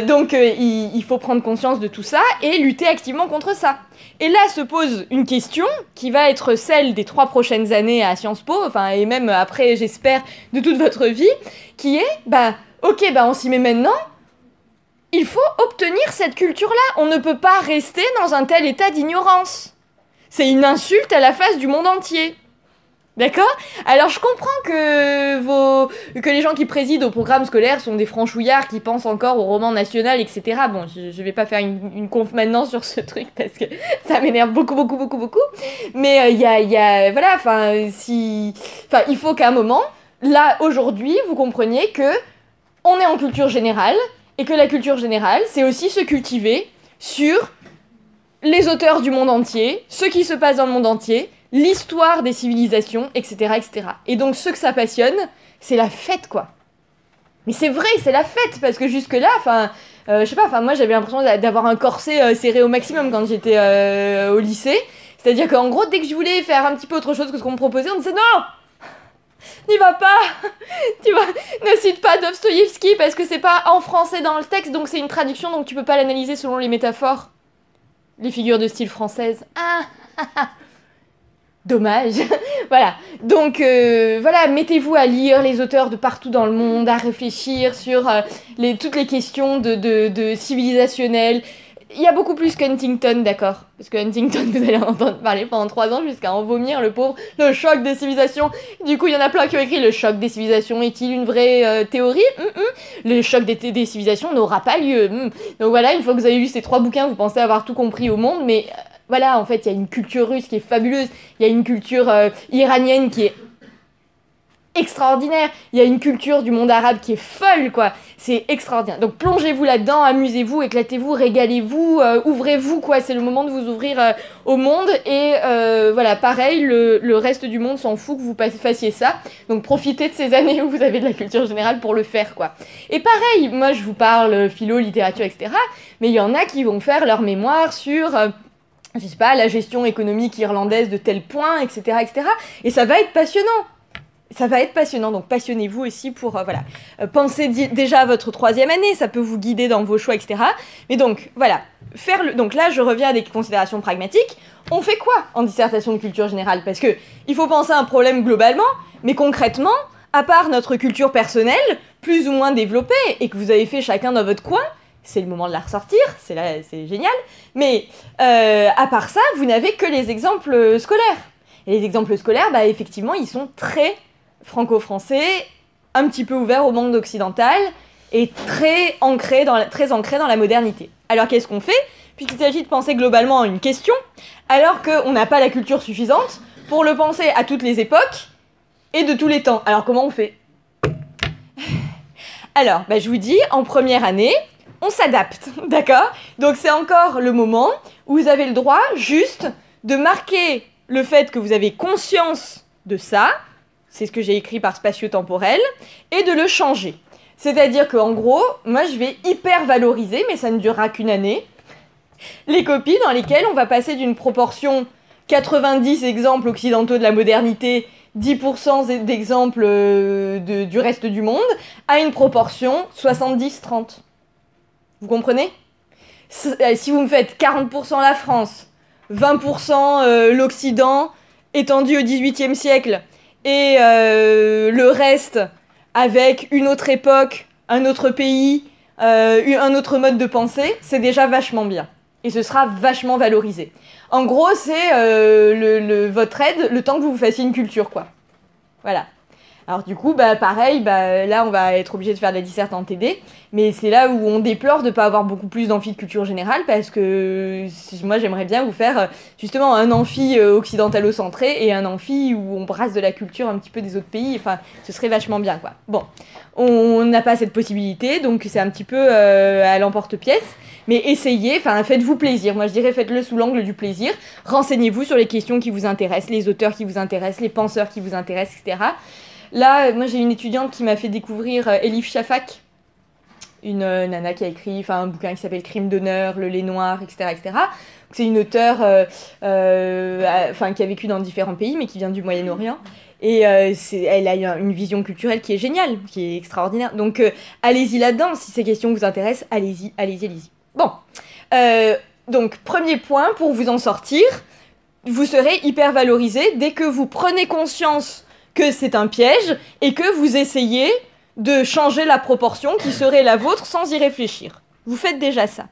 Donc, il faut prendre conscience de tout ça et lutter activement contre ça. Et là se pose une question qui va être celle des 3 prochaines années à Sciences Po, enfin, et même après, j'espère, de toute votre vie, qui est, on s'y met maintenant, il faut obtenir cette culture-là. On ne peut pas rester dans un tel état d'ignorance. C'est une insulte à la face du monde entier. D'accord ? Alors je comprends que les gens qui président au programme scolaire sont des franchouillards qui pensent encore au roman national, etc. Bon, je vais pas faire une conf maintenant sur ce truc parce que ça m'énerve beaucoup. Mais voilà, il faut qu'à un moment, là, aujourd'hui, vous compreniez que on est en culture générale et que la culture générale, c'est aussi se cultiver sur les auteurs du monde entier, ce qui se passe dans le monde entier, l'histoire des civilisations, etc., etc. Et donc, ceux que ça passionne, c'est la fête, quoi. Mais c'est vrai, c'est la fête, parce que jusque-là, enfin, je sais pas, enfin, moi j'avais l'impression d'avoir un corset serré au maximum quand j'étais au lycée. C'est-à-dire qu'en gros, dès que je voulais faire un petit peu autre chose que ce qu'on me proposait, on disait non, n'y va pas, ne cite pas Dostoïevski parce que c'est pas en français dans le texte, donc c'est une traduction, donc tu peux pas l'analyser selon les métaphores, les figures de style françaises. Dommage. Voilà. Donc, voilà, mettez-vous à lire les auteurs de partout dans le monde, à réfléchir sur toutes les questions de civilisationnelles. Il y a beaucoup plus qu'Huntington, d'accord. Parce que Huntington, vous allez en entendre parler pendant 3 ans jusqu'à en vomir, le pauvre. Le choc des civilisations. Du coup, il y en a plein qui ont écrit « Le choc des civilisations est-il une vraie théorie ?» Le choc des civilisations n'aura pas lieu. Donc voilà, une fois que vous avez lu ces 3 bouquins, vous pensez avoir tout compris au monde, mais... Voilà, en fait, il y a une culture russe qui est fabuleuse, il y a une culture iranienne qui est extraordinaire, il y a une culture du monde arabe qui est folle, quoi. C'est extraordinaire. Donc plongez-vous là-dedans, amusez-vous, éclatez-vous, régalez-vous, ouvrez-vous, quoi. C'est le moment de vous ouvrir au monde. Et voilà, pareil, le reste du monde s'en fout que vous fassiez ça. Donc profitez de ces années où vous avez de la culture générale pour le faire, quoi. Et pareil, moi je vous parle philo, littérature, etc. Mais il y en a qui vont faire leur mémoire sur... je sais pas, la gestion économique irlandaise de tel point, etc., etc. Et ça va être passionnant. Ça va être passionnant, donc passionnez-vous aussi pour, voilà. Pensez déjà à votre 3e année, ça peut vous guider dans vos choix, etc. Mais donc, voilà. Donc là, je reviens à des considérations pragmatiques. On fait quoi en dissertation de culture générale? Parce que il faut penser à un problème globalement, mais concrètement, à part notre culture personnelle, plus ou moins développée, et que vous avez fait chacun dans votre coin, c'est le moment de la ressortir, c'est génial. Mais à part ça, vous n'avez que les exemples scolaires. Et les exemples scolaires, bah, effectivement, ils sont très franco-français, un petit peu ouverts au monde occidental, et très ancrés dans la modernité. Alors qu'est-ce qu'on fait? Puisqu'il s'agit de penser globalement à une question, alors qu'on n'a pas la culture suffisante pour le penser à toutes les époques et de tous les temps. Alors comment on fait? Alors, bah, je vous dis, en première année... on s'adapte, d'accord? Donc c'est encore le moment où vous avez le droit juste de marquer le fait que vous avez conscience de ça, c'est ce que j'ai écrit par spatio-temporel, et de le changer. C'est-à-dire qu'en gros, moi je vais hyper valoriser, mais ça ne durera qu'une année, les copies dans lesquelles on va passer d'une proportion 90 exemples occidentaux de la modernité, 10% d'exemples du reste du monde, à une proportion 70-30. Vous comprenez? Si vous me faites 40% la France, 20% l'Occident, étendu au XVIIIe siècle, et le reste avec une autre époque, un autre pays, un autre mode de pensée, c'est déjà vachement bien. Et ce sera vachement valorisé. En gros, c'est votre aide, le temps que vous vous fassiez une culture, quoi. Voilà. Alors du coup, bah pareil, bah là on va être obligé de faire de la disserte en TD, mais c'est là où on déplore de ne pas avoir beaucoup plus d'amphi de culture générale, parce que moi j'aimerais bien vous faire justement un amphi occidentalo-centré et un amphi où on brasse de la culture un petit peu des autres pays, enfin ce serait vachement bien, quoi. Bon, on n'a pas cette possibilité, donc c'est un petit peu à l'emporte-pièce, mais essayez, enfin faites-vous plaisir, moi je dirais faites-le sous l'angle du plaisir, renseignez-vous sur les questions qui vous intéressent, les auteurs qui vous intéressent, les penseurs qui vous intéressent, etc. Là, moi j'ai une étudiante qui m'a fait découvrir Elif Shafak, une nana qui a écrit un bouquin qui s'appelle Crime d'honneur, Le lait noir, etc. etc. C'est une auteure qui a vécu dans différents pays, mais qui vient du Moyen-Orient. Et elle a une vision culturelle qui est géniale, qui est extraordinaire. Donc allez-y là-dedans, si ces questions vous intéressent, allez-y, allez-y, allez-y. Bon, donc premier point, pour vous en sortir, vous serez hyper valorisé dès que vous prenez conscience que c'est un piège, et que vous essayez de changer la proportion qui serait la vôtre sans y réfléchir. Vous faites déjà ça.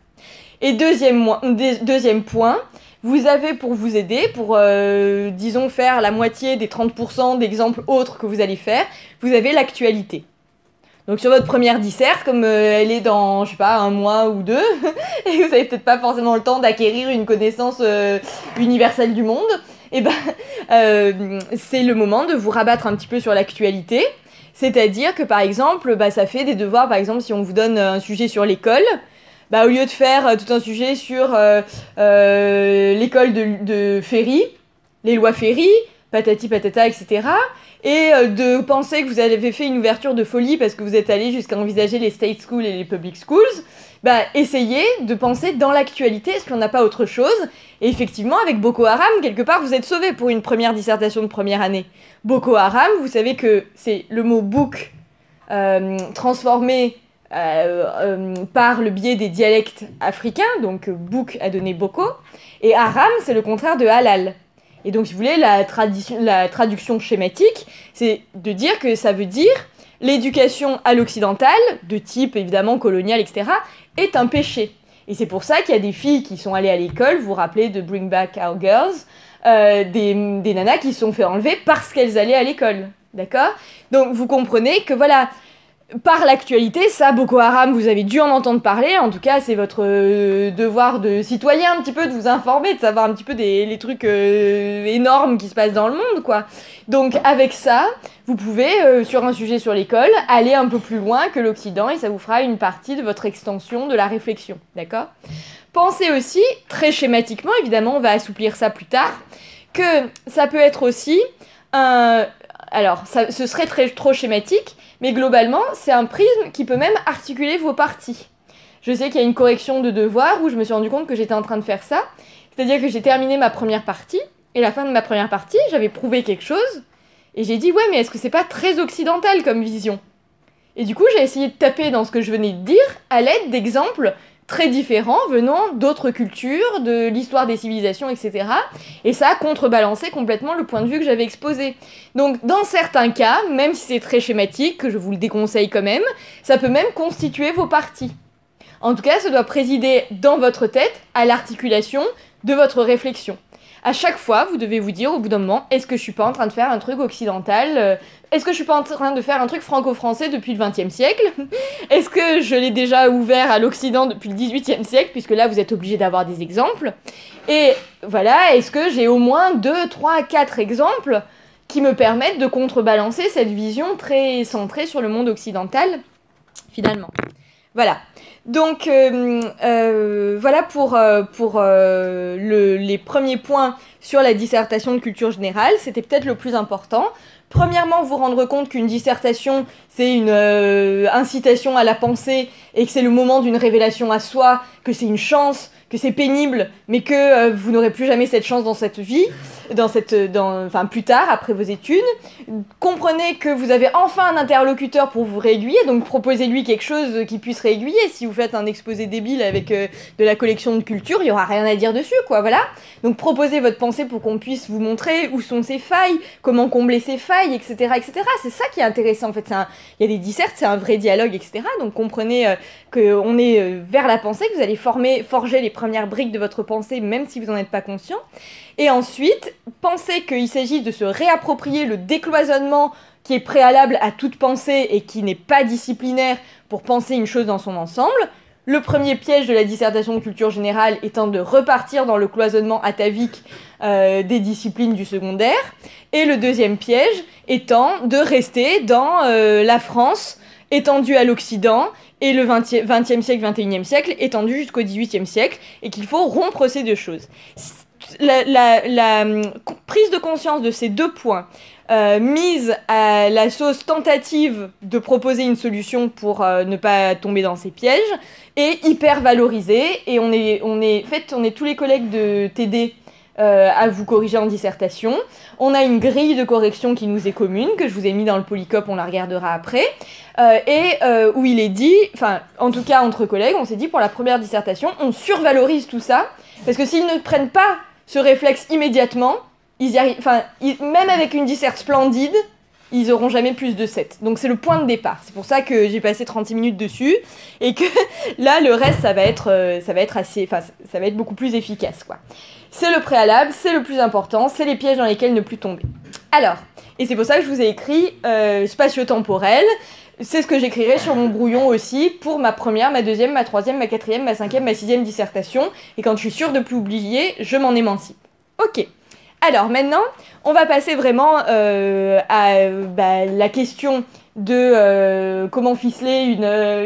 Et deuxième point, vous avez pour vous aider, pour, disons, faire la moitié des 30% d'exemples autres que vous allez faire, vous avez l'actualité. Donc sur votre première dissert, comme elle est dans, je sais pas, 1 mois ou 2, et vous avez peut-être pas forcément le temps d'acquérir une connaissance universelle du monde, et c'est le moment de vous rabattre un petit peu sur l'actualité. C'est-à-dire que par exemple, ça fait des devoirs, par exemple si on vous donne un sujet sur l'école, au lieu de faire tout un sujet sur l'école de Ferry, les lois Ferry, patati patata, etc. Et de penser que vous avez fait une ouverture de folie parce que vous êtes allé jusqu'à envisager les state schools et les public schools, bah essayez de penser dans l'actualité, est-ce qu'on n'a pas autre chose? Et effectivement, avec Boko Haram, quelque part, vous êtes sauvé pour une première dissertation de première année. Boko Haram, vous savez que c'est le mot book transformé par le biais des dialectes africains, donc book a donné Boko, et Haram, c'est le contraire de halal. Et donc, si vous voulez, la traduction schématique, c'est de dire que ça veut dire l'éducation à l'occidental, de type évidemment colonial, etc., est un péché. Et c'est pour ça qu'il y a des filles qui sont allées à l'école, vous vous rappelez de Bring Back Our Girls, des nanas qui se sont fait enlever parce qu'elles allaient à l'école. D'accord? Donc, vous comprenez que voilà, par l'actualité, ça, Boko Haram, vous avez dû en entendre parler. En tout cas, c'est votre devoir de citoyen un petit peu de vous informer, de savoir un petit peu les trucs énormes qui se passent dans le monde, quoi. Donc, avec ça, vous pouvez, sur un sujet sur l'école, aller un peu plus loin que l'Occident et ça vous fera une partie de votre extension de la réflexion, d'accord? Pensez aussi, très schématiquement, évidemment, on va assouplir ça plus tard, que ça peut être aussi un... Alors, ce serait trop schématique, mais globalement, c'est un prisme qui peut même articuler vos parties. Je sais qu'il y a une correction de devoir où je me suis rendu compte que j'étais en train de faire ça. C'est-à-dire que j'ai terminé ma première partie, et à la fin de ma première partie, j'avais prouvé quelque chose, et j'ai dit, ouais, mais est-ce que c'est pas très occidental comme vision? Et du coup, j'ai essayé de taper dans ce que je venais de dire à l'aide d'exemples très différents venant d'autres cultures, de l'histoire des civilisations, etc. Et ça a contrebalancé complètement le point de vue que j'avais exposé. Donc, dans certains cas, même si c'est très schématique, que je vous le déconseille quand même, ça peut même constituer vos parties. En tout cas, ça doit présider dans votre tête à l'articulation de votre réflexion. À chaque fois, vous devez vous dire au bout d'un moment, est-ce que je suis pas en train de faire un truc occidental? Est-ce que je suis pas en train de faire un truc franco-français depuis le XXe siècle? Est-ce que je l'ai déjà ouvert à l'Occident depuis le XVIIIe siècle? Puisque là, vous êtes obligé d'avoir des exemples. Et voilà, est-ce que j'ai au moins 2, 3, 4 exemples qui me permettent de contrebalancer cette vision très centrée sur le monde occidental, finalement. Voilà. Donc, voilà pour les premiers points sur la dissertation de culture générale. C'était peut-être le plus important. Premièrement, vous rendre compte qu'une dissertation, c'est une incitation à la pensée et que c'est le moment d'une révélation à soi, que c'est une chance, que c'est pénible, mais que vous n'aurez plus jamais cette chance dans cette vie, plus tard, après vos études. Comprenez que vous avez enfin un interlocuteur pour vous réaiguiller, donc proposez-lui quelque chose qui puisse réaiguiller. Si vous faites un exposé débile avec de la collection de culture, il n'y aura rien à dire dessus, quoi, voilà. Donc proposez votre pensée pour qu'on puisse vous montrer où sont ses failles, comment combler ses failles, etc., etc. C'est ça qui est intéressant, en fait. Il y a des dissertes, c'est un vrai dialogue, etc. Donc comprenez qu'on est vers la pensée, que vous allez forger les premières briques de votre pensée, même si vous n'en êtes pas conscient. Et ensuite, pensez qu'il s'agit de se réapproprier le décloisonnement qui est préalable à toute pensée et qui n'est pas disciplinaire pour penser une chose dans son ensemble. Le premier piège de la dissertation de culture générale étant de repartir dans le cloisonnement atavique des disciplines du secondaire. Et le deuxième piège étant de rester dans la France étendue à l'Occident et le 20e siècle, 21e siècle étendu jusqu'au 18e siècle et qu'il faut rompre ces deux choses. La prise de conscience de ces deux points, mise à la sauce tentative de proposer une solution pour ne pas tomber dans ces pièges, est hyper valorisée et on est tous les collègues de TD à vous corriger en dissertation. On a une grille de correction qui nous est commune, que je vous ai mis dans le Polycope, on la regardera après, où il est dit, enfin en tout cas entre collègues, on s'est dit pour la première dissertation, on survalorise tout ça, parce que s'ils ne prennent pas ce réflexe immédiatement, ils y arrivent, même avec une disserte splendide, ils auront jamais plus de 7. Donc c'est le point de départ. C'est pour ça que j'ai passé 36 minutes dessus et que là le reste ça va être beaucoup plus efficace, quoi. C'est le préalable, c'est le plus important, c'est les pièges dans lesquels ne plus tomber. Alors, et c'est pour ça que je vous ai écrit spatio-temporel. C'est ce que j'écrirai sur mon brouillon aussi pour ma première, ma deuxième, ma troisième, ma quatrième, ma cinquième, ma sixième dissertation. Et quand je suis sûre de plus oublier, je m'en émancipe. Ok. Alors maintenant, on va passer vraiment à la question de comment ficeler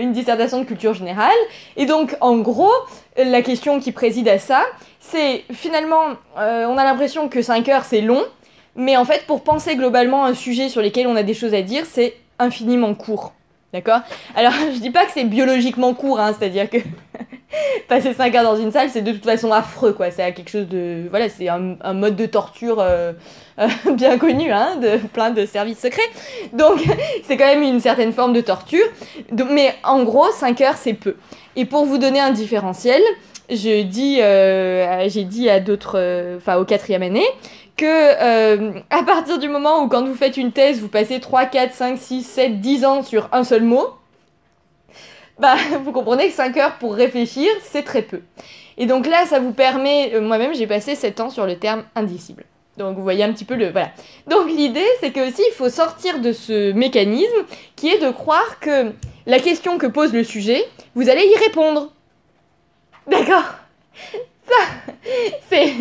une dissertation de culture générale. Et donc, en gros, la question qui préside à ça, c'est finalement, on a l'impression que 5 heures c'est long, mais en fait pour penser globalement un sujet sur lequel on a des choses à dire, c'est infiniment court. D'accord? Alors, je dis pas que c'est biologiquement court, hein, c'est-à-dire que passer 5 heures dans une salle, c'est de toute façon affreux, quoi. C'est quelque chose de... Voilà, c'est un mode de torture bien connu, hein, de plein de services secrets. Donc, c'est quand même une certaine forme de torture. Donc, mais en gros, 5 heures, c'est peu. Et pour vous donner un différentiel, j'ai dit à d'autres... Enfin, aux 4e année, que à partir du moment où quand vous faites une thèse, vous passez 3, 4, 5, 6, 7, 10 ans sur un seul mot, bah vous comprenez que 5 heures pour réfléchir, c'est très peu. Et donc là, ça vous permet... moi-même, j'ai passé 7 ans sur le terme indicible. Donc vous voyez un petit peu le... Voilà. Donc l'idée, c'est que aussi, il faut sortir de ce mécanisme qui est de croire que la question que pose le sujet, vous allez y répondre. D'accord ? Ça, c'est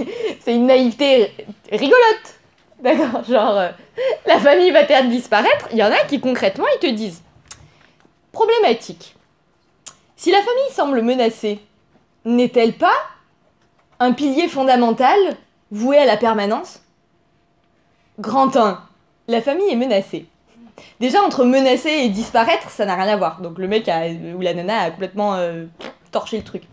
une naïveté rigolote. D'accord, genre, la famille va-t-elle disparaître? Il y en a qui, concrètement, ils te disent problématique. Si la famille semble menacée, n'est-elle pas un pilier fondamental voué à la permanence? Grand 1. La famille est menacée. Déjà, entre menacer et disparaître, ça n'a rien à voir. Donc le mec ou la nana a complètement torché le truc.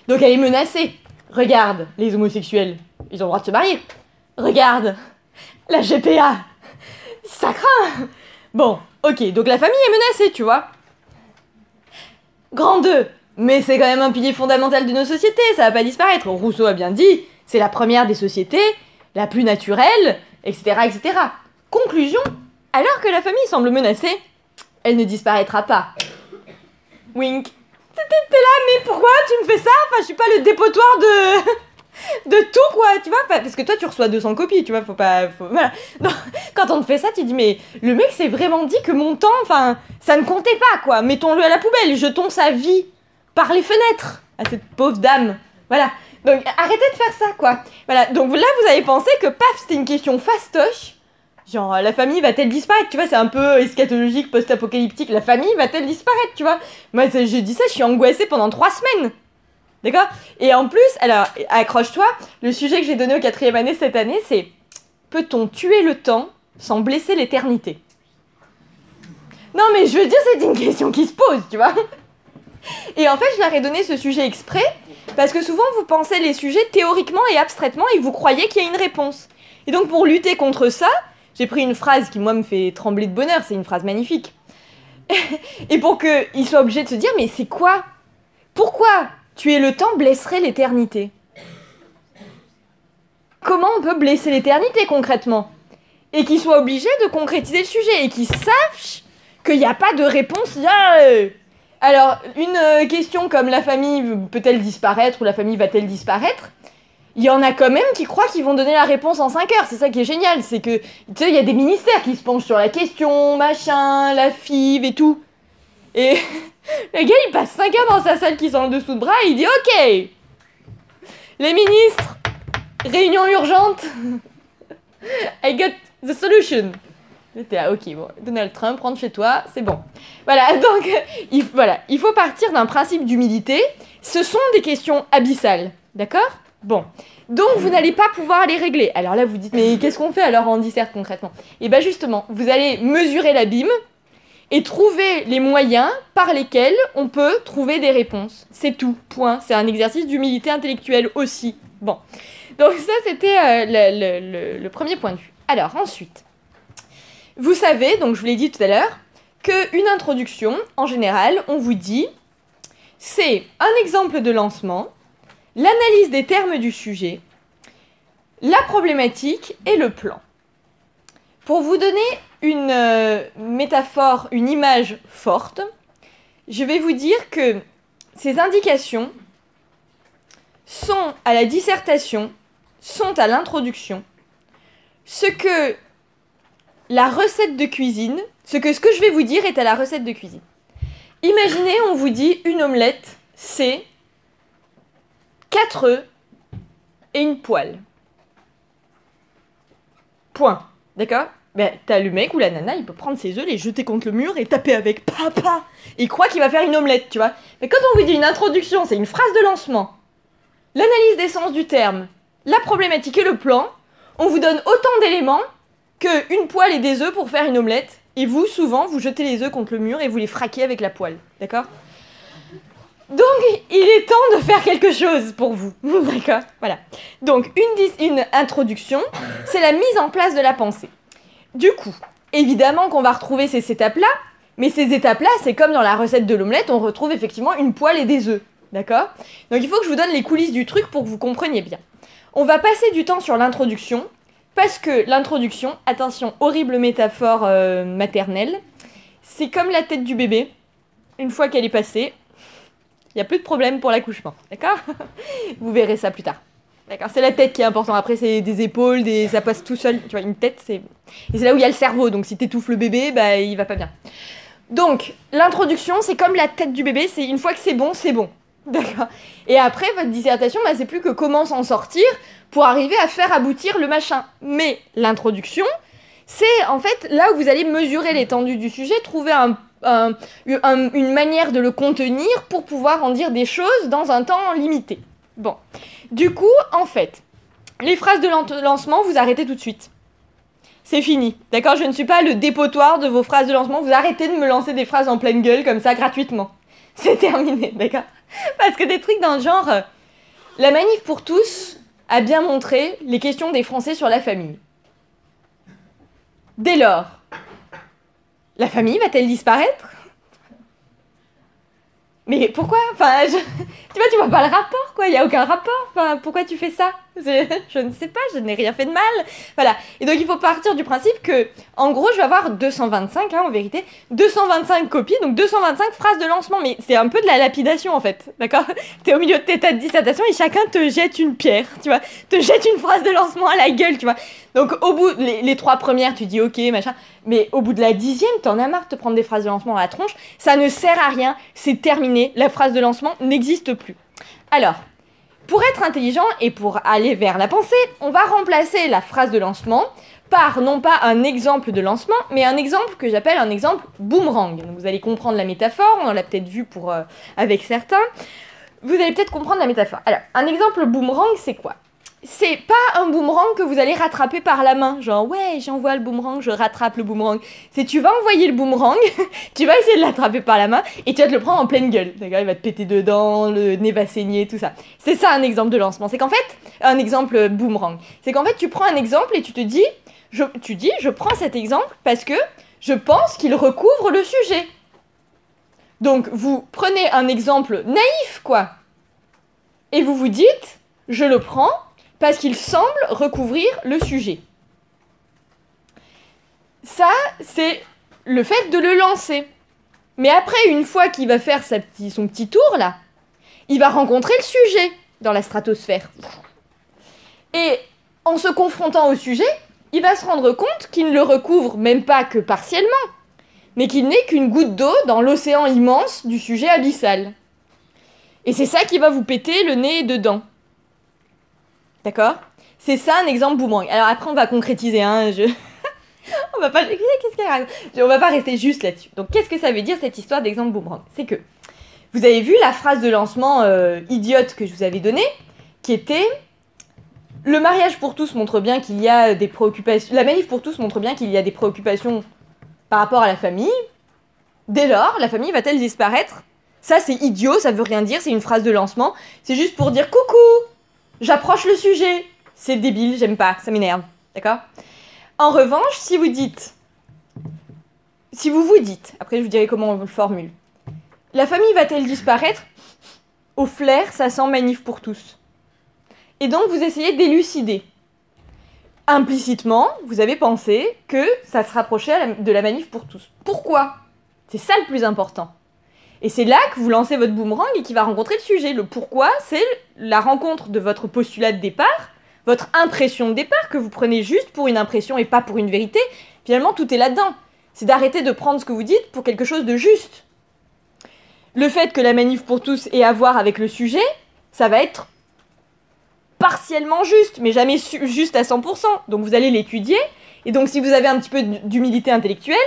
Donc elle est menacée. Regarde, les homosexuels, ils ont le droit de se marier. Regarde, la GPA, ça craint. Bon, ok, donc la famille est menacée, tu vois. Grand 2, mais c'est quand même un pilier fondamental de nos sociétés, ça va pas disparaître. Rousseau a bien dit, c'est la première des sociétés, la plus naturelle, etc., etc. Conclusion, alors que la famille semble menacée, elle ne disparaîtra pas. Wink. T'es là, mais pourquoi tu me fais ça? Enfin, je suis pas le dépotoir de tout, quoi, tu vois, parce que toi, tu reçois 200 copies, tu vois, voilà. Donc, quand on te fait ça, tu dis, mais le mec s'est vraiment dit que mon temps, enfin, ça ne comptait pas, quoi, mettons-le à la poubelle, jetons sa vie par les fenêtres à cette pauvre dame, voilà. Donc, arrêtez de faire ça, quoi. Voilà, donc là, vous avez pensé que, paf, c'était une question fastoche. Genre, la famille va-t-elle disparaître? Tu vois, c'est un peu eschatologique, post-apocalyptique. La famille va-t-elle disparaître, tu vois? Moi, j'ai dit ça, je suis angoissée pendant 3 semaines. D'accord? Et en plus, alors, accroche-toi, le sujet que j'ai donné aux 4e année cette année, c'est peut-on tuer le temps sans blesser l'éternité? Non, mais je veux dire, c'est une question qui se pose, tu vois? Et en fait, je leur ai donné ce sujet exprès, parce que souvent, vous pensez les sujets théoriquement et abstraitement, et vous croyez qu'il y a une réponse. Et donc, pour lutter contre ça, j'ai pris une phrase qui, moi, me fait trembler de bonheur. C'est une phrase magnifique. Et pour qu'ils soient obligés de se dire, mais c'est quoi? Pourquoi tuer le temps blesserait l'éternité? Comment on peut blesser l'éternité, concrètement? Et qu'ils soient obligés de concrétiser le sujet. Et qu'ils sachent qu'il n'y a pas de réponse. Alors, une question comme la famille peut-elle disparaître ou la famille va-t-elle disparaître? Il y en a quand même qui croient qu'ils vont donner la réponse en 5 heures. C'est ça qui est génial. C'est que, tu sais, il y a des ministères qui se penchent sur la question, machin, la FIV et tout. Et le gars, il passe 5 heures dans sa salle qui sent le dessous de bras et il dit « Ok, les ministres, réunion urgente, I got the solution. » J'étais là, ok, bon, Donald Trump, rentre chez toi, c'est bon. Voilà, donc, il faut partir d'un principe d'humilité. Ce sont des questions abyssales, d'accord? Bon, donc vous n'allez pas pouvoir les régler. Alors là, vous dites, mais qu'est-ce qu'on fait alors en dissert concrètement? Et bien justement, vous allez mesurer l'abîme et trouver les moyens par lesquels on peut trouver des réponses. C'est tout, point. C'est un exercice d'humilité intellectuelle aussi. Bon, donc ça c'était le premier point de vue. Alors ensuite, vous savez, donc je vous l'ai dit tout à l'heure, qu'une introduction, en général, on vous dit, c'est un exemple de lancement, l'analyse des termes du sujet, la problématique et le plan. Pour vous donner une métaphore, une image forte, je vais vous dire que ces indications sont à la dissertation, sont à l'introduction, ce que la recette de cuisine, ce que je vais vous dire est à la recette de cuisine. Imaginez, on vous dit une omelette, c'est 4 œufs et une poêle. Point. D'accord? Ben, t'as le mec ou la nana, il peut prendre ses œufs, les jeter contre le mur et taper avec papa. Il croit qu'il va faire une omelette, tu vois. Mais quand on vous dit une introduction, c'est une phrase de lancement. l'analyse des sens du terme, la problématique et le plan, on vous donne autant d'éléments qu'une poêle et des œufs pour faire une omelette. Et vous, souvent, vous jetez les œufs contre le mur et vous les fraquez avec la poêle. D'accord ? Donc, il est temps de faire quelque chose pour vous. D'accord ? Voilà. Donc, une introduction, c'est la mise en place de la pensée. Du coup, évidemment qu'on va retrouver ces étapes-là, mais ces étapes-là, c'est comme dans la recette de l'omelette, on retrouve effectivement une poêle et des œufs. D'accord ? Donc, il faut que je vous donne les coulisses du truc pour que vous compreniez bien. On va passer du temps sur l'introduction, parce que l'introduction, attention, horrible métaphore maternelle, c'est comme la tête du bébé. Une fois qu'elle est passée, il n'y a plus de problème pour l'accouchement. D'accord ? Vous verrez ça plus tard. D'accord ? C'est la tête qui est importante. Après, c'est des épaules, ça passe tout seul. Tu vois, une tête, c'est... Et c'est là où il y a le cerveau. Donc, si t'étouffes le bébé, bah, il va pas bien. Donc, l'introduction, c'est comme la tête du bébé. C'est une fois que c'est bon, c'est bon. D'accord ? Et après, votre dissertation, bah, c'est plus que comment s'en sortir pour arriver à faire aboutir le machin. Mais l'introduction, c'est en fait là où vous allez mesurer l'étendue du sujet, trouver une manière de le contenir pour pouvoir en dire des choses dans un temps limité. Bon. Du coup, en fait, les phrases de lancement, vous arrêtez tout de suite. C'est fini, d'accord ? Je ne suis pas le dépotoir de vos phrases de lancement. Vous arrêtez de me lancer des phrases en pleine gueule comme ça, gratuitement. C'est terminé, d'accord ? Parce que des trucs dans le genre... la manif pour tous a bien montré les questions des Français sur la famille. Dès lors, la famille va-t-elle disparaître ? Mais pourquoi ? Enfin, tu vois pas le rapport, quoi. Il n'y a aucun rapport. Enfin, pourquoi tu fais ça ? Je ne sais pas, je n'ai rien fait de mal. Voilà. Et donc, il faut partir du principe que, en gros, je vais avoir 225, en vérité, 225 copies, donc 225 phrases de lancement. Mais c'est un peu de la lapidation, en fait. D'accord ? T'es au milieu de ta dissertation et chacun te jette une pierre, tu vois. Te jette une phrase de lancement à la gueule, tu vois. Donc, au bout, les 3 premières, tu dis ok, machin. Mais au bout de la 10e, t'en as marre de te prendre des phrases de lancement à la tronche. Ça ne sert à rien. C'est terminé. La phrase de lancement n'existe plus. Alors, pour être intelligent et pour aller vers la pensée, on va remplacer la phrase de lancement par non pas un exemple de lancement, mais un exemple que j'appelle un exemple boomerang. Donc vous allez comprendre la métaphore, on en l'a peut-être vu avec certains. Vous allez peut-être comprendre la métaphore. Alors, un exemple boomerang, c'est quoi ? C'est pas un boomerang que vous allez rattraper par la main, genre ouais, j'envoie le boomerang, je rattrape le boomerang. C'est tu vas envoyer le boomerang, tu vas essayer de l'attraper par la main et tu vas te le prendre en pleine gueule. D'accord, il va te péter dedans, le nez va saigner, tout ça. C'est ça un exemple de lancement. C'est qu'en fait, un exemple boomerang. C'est qu'en fait, tu prends un exemple et tu te dis, je prends cet exemple parce que je pense qu'il recouvre le sujet. Donc, vous prenez un exemple naïf, quoi. Et vous vous dites, je le prends parce qu'il semble recouvrir le sujet. Ça, c'est le fait de le lancer. Mais après, une fois qu'il va faire son petit tour, là, il va rencontrer le sujet dans la stratosphère. Et en se confrontant au sujet, il va se rendre compte qu'il ne le recouvre même pas que partiellement, mais qu'il n'est qu'une goutte d'eau dans l'océan immense du sujet abyssal. Et c'est ça qui va vous péter le nez dedans. D'accord ? C'est ça un exemple boomerang. Alors après, on va concrétiser, hein, on va pas... Qu'est-ce qu'elle raconte ? On va pas rester juste là-dessus. Donc, qu'est-ce que ça veut dire, cette histoire d'exemple boomerang ? C'est que, vous avez vu la phrase de lancement idiote que je vous avais donnée, qui était... Le mariage pour tous montre bien qu'il y a des préoccupations... La manif pour tous montre bien qu'il y a des préoccupations par rapport à la famille. Dès lors, la famille va-t-elle disparaître ? Ça, c'est idiot, ça veut rien dire, c'est une phrase de lancement. C'est juste pour dire « Coucou ! J'approche le sujet !» C'est débile, j'aime pas, ça m'énerve. D'accord ? En revanche, si vous vous dites, après je vous dirai comment on le formule, la famille va-t-elle disparaître ? Au flair, ça sent manif pour tous. Et donc vous essayez d'élucider. Implicitement, vous avez pensé que ça se rapprochait de la manif pour tous. Pourquoi ? C'est ça le plus important. Et c'est là que vous lancez votre boomerang et qui va rencontrer le sujet. Le pourquoi, c'est la rencontre de votre postulat de départ, votre impression de départ, que vous prenez juste pour une impression et pas pour une vérité. Finalement, tout est là-dedans. C'est d'arrêter de prendre ce que vous dites pour quelque chose de juste. Le fait que la manif pour tous ait à voir avec le sujet, ça va être partiellement juste, mais jamais juste à 100%. Donc vous allez l'étudier, et donc si vous avez un petit peu d'humilité intellectuelle,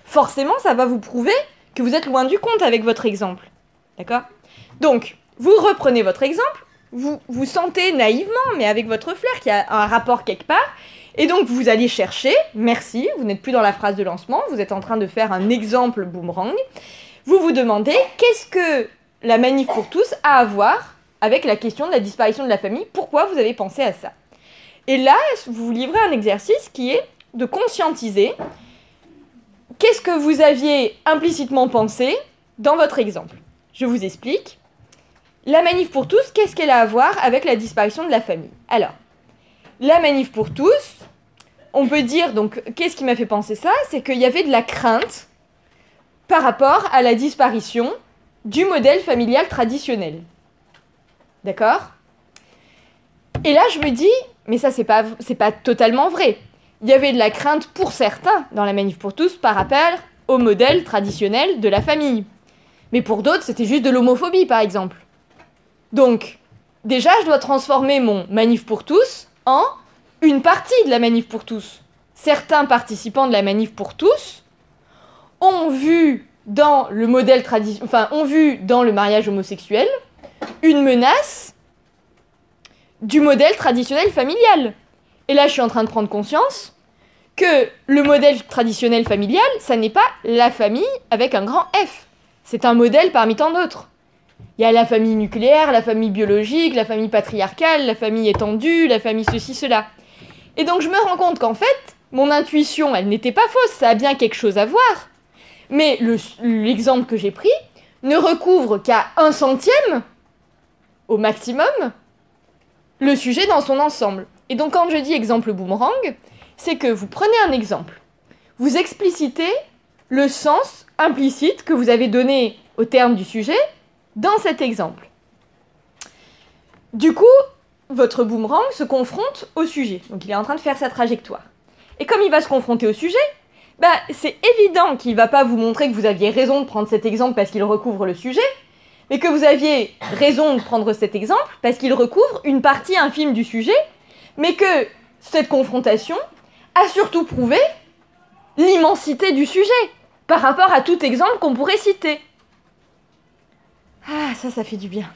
forcément ça va vous prouver que vous êtes loin du compte avec votre exemple. D'accord ? Donc, vous reprenez votre exemple, vous sentez naïvement, mais avec votre flair, qu'il y a un rapport quelque part. Et donc, vous allez chercher, merci, vous n'êtes plus dans la phrase de lancement, vous êtes en train de faire un exemple boomerang. Vous vous demandez, qu'est-ce que la manif pour tous a à voir avec la question de la disparition de la famille? Pourquoi vous avez pensé à ça? Et là, vous vous livrez un exercice qui est de conscientiser qu'est-ce que vous aviez implicitement pensé dans votre exemple. Je vous explique. La manif pour tous, qu'est-ce qu'elle a à voir avec la disparition de la famille? Alors, la manif pour tous, on peut dire, donc, qu'est-ce qui m'a fait penser ça? C'est qu'il y avait de la crainte par rapport à la disparition du modèle familial traditionnel. D'accord? Et là, je me dis, mais ça, c'est pas totalement vrai. Il y avait de la crainte pour certains dans la manif pour tous par rapport au modèle traditionnel de la famille. Mais pour d'autres, c'était juste de l'homophobie, par exemple. Donc, déjà, je dois transformer mon manif pour tous en une partie de la manif pour tous. Certains participants de la manif pour tous ont vu dans le modèle ont vu dans le mariage homosexuel une menace du modèle traditionnel familial. Et là, je suis en train de prendre conscience que le modèle traditionnel familial, ça n'est pas la famille avec un grand F. C'est un modèle parmi tant d'autres. Il y a la famille nucléaire, la famille biologique, la famille patriarcale, la famille étendue, la famille ceci, cela. Et donc je me rends compte qu'en fait, mon intuition, elle n'était pas fausse, ça a bien quelque chose à voir. Mais l'exemple que j'ai pris ne recouvre qu'à 1/100 au maximum le sujet dans son ensemble. Et donc quand je dis exemple boomerang, c'est que vous prenez un exemple, vous explicitez le sens implicite que vous avez donné au terme du sujet dans cet exemple. Du coup, votre boomerang se confronte au sujet. Donc il est en train de faire sa trajectoire. Et comme il va se confronter au sujet, c'est évident qu'il ne va pas vous montrer que vous aviez raison de prendre cet exemple parce qu'il recouvre le sujet, mais que vous aviez raison de prendre cet exemple parce qu'il recouvre une partie infime du sujet, mais que cette confrontation a surtout prouvé l'immensité du sujet par rapport à tout exemple qu'on pourrait citer. Ah, ça fait du bien.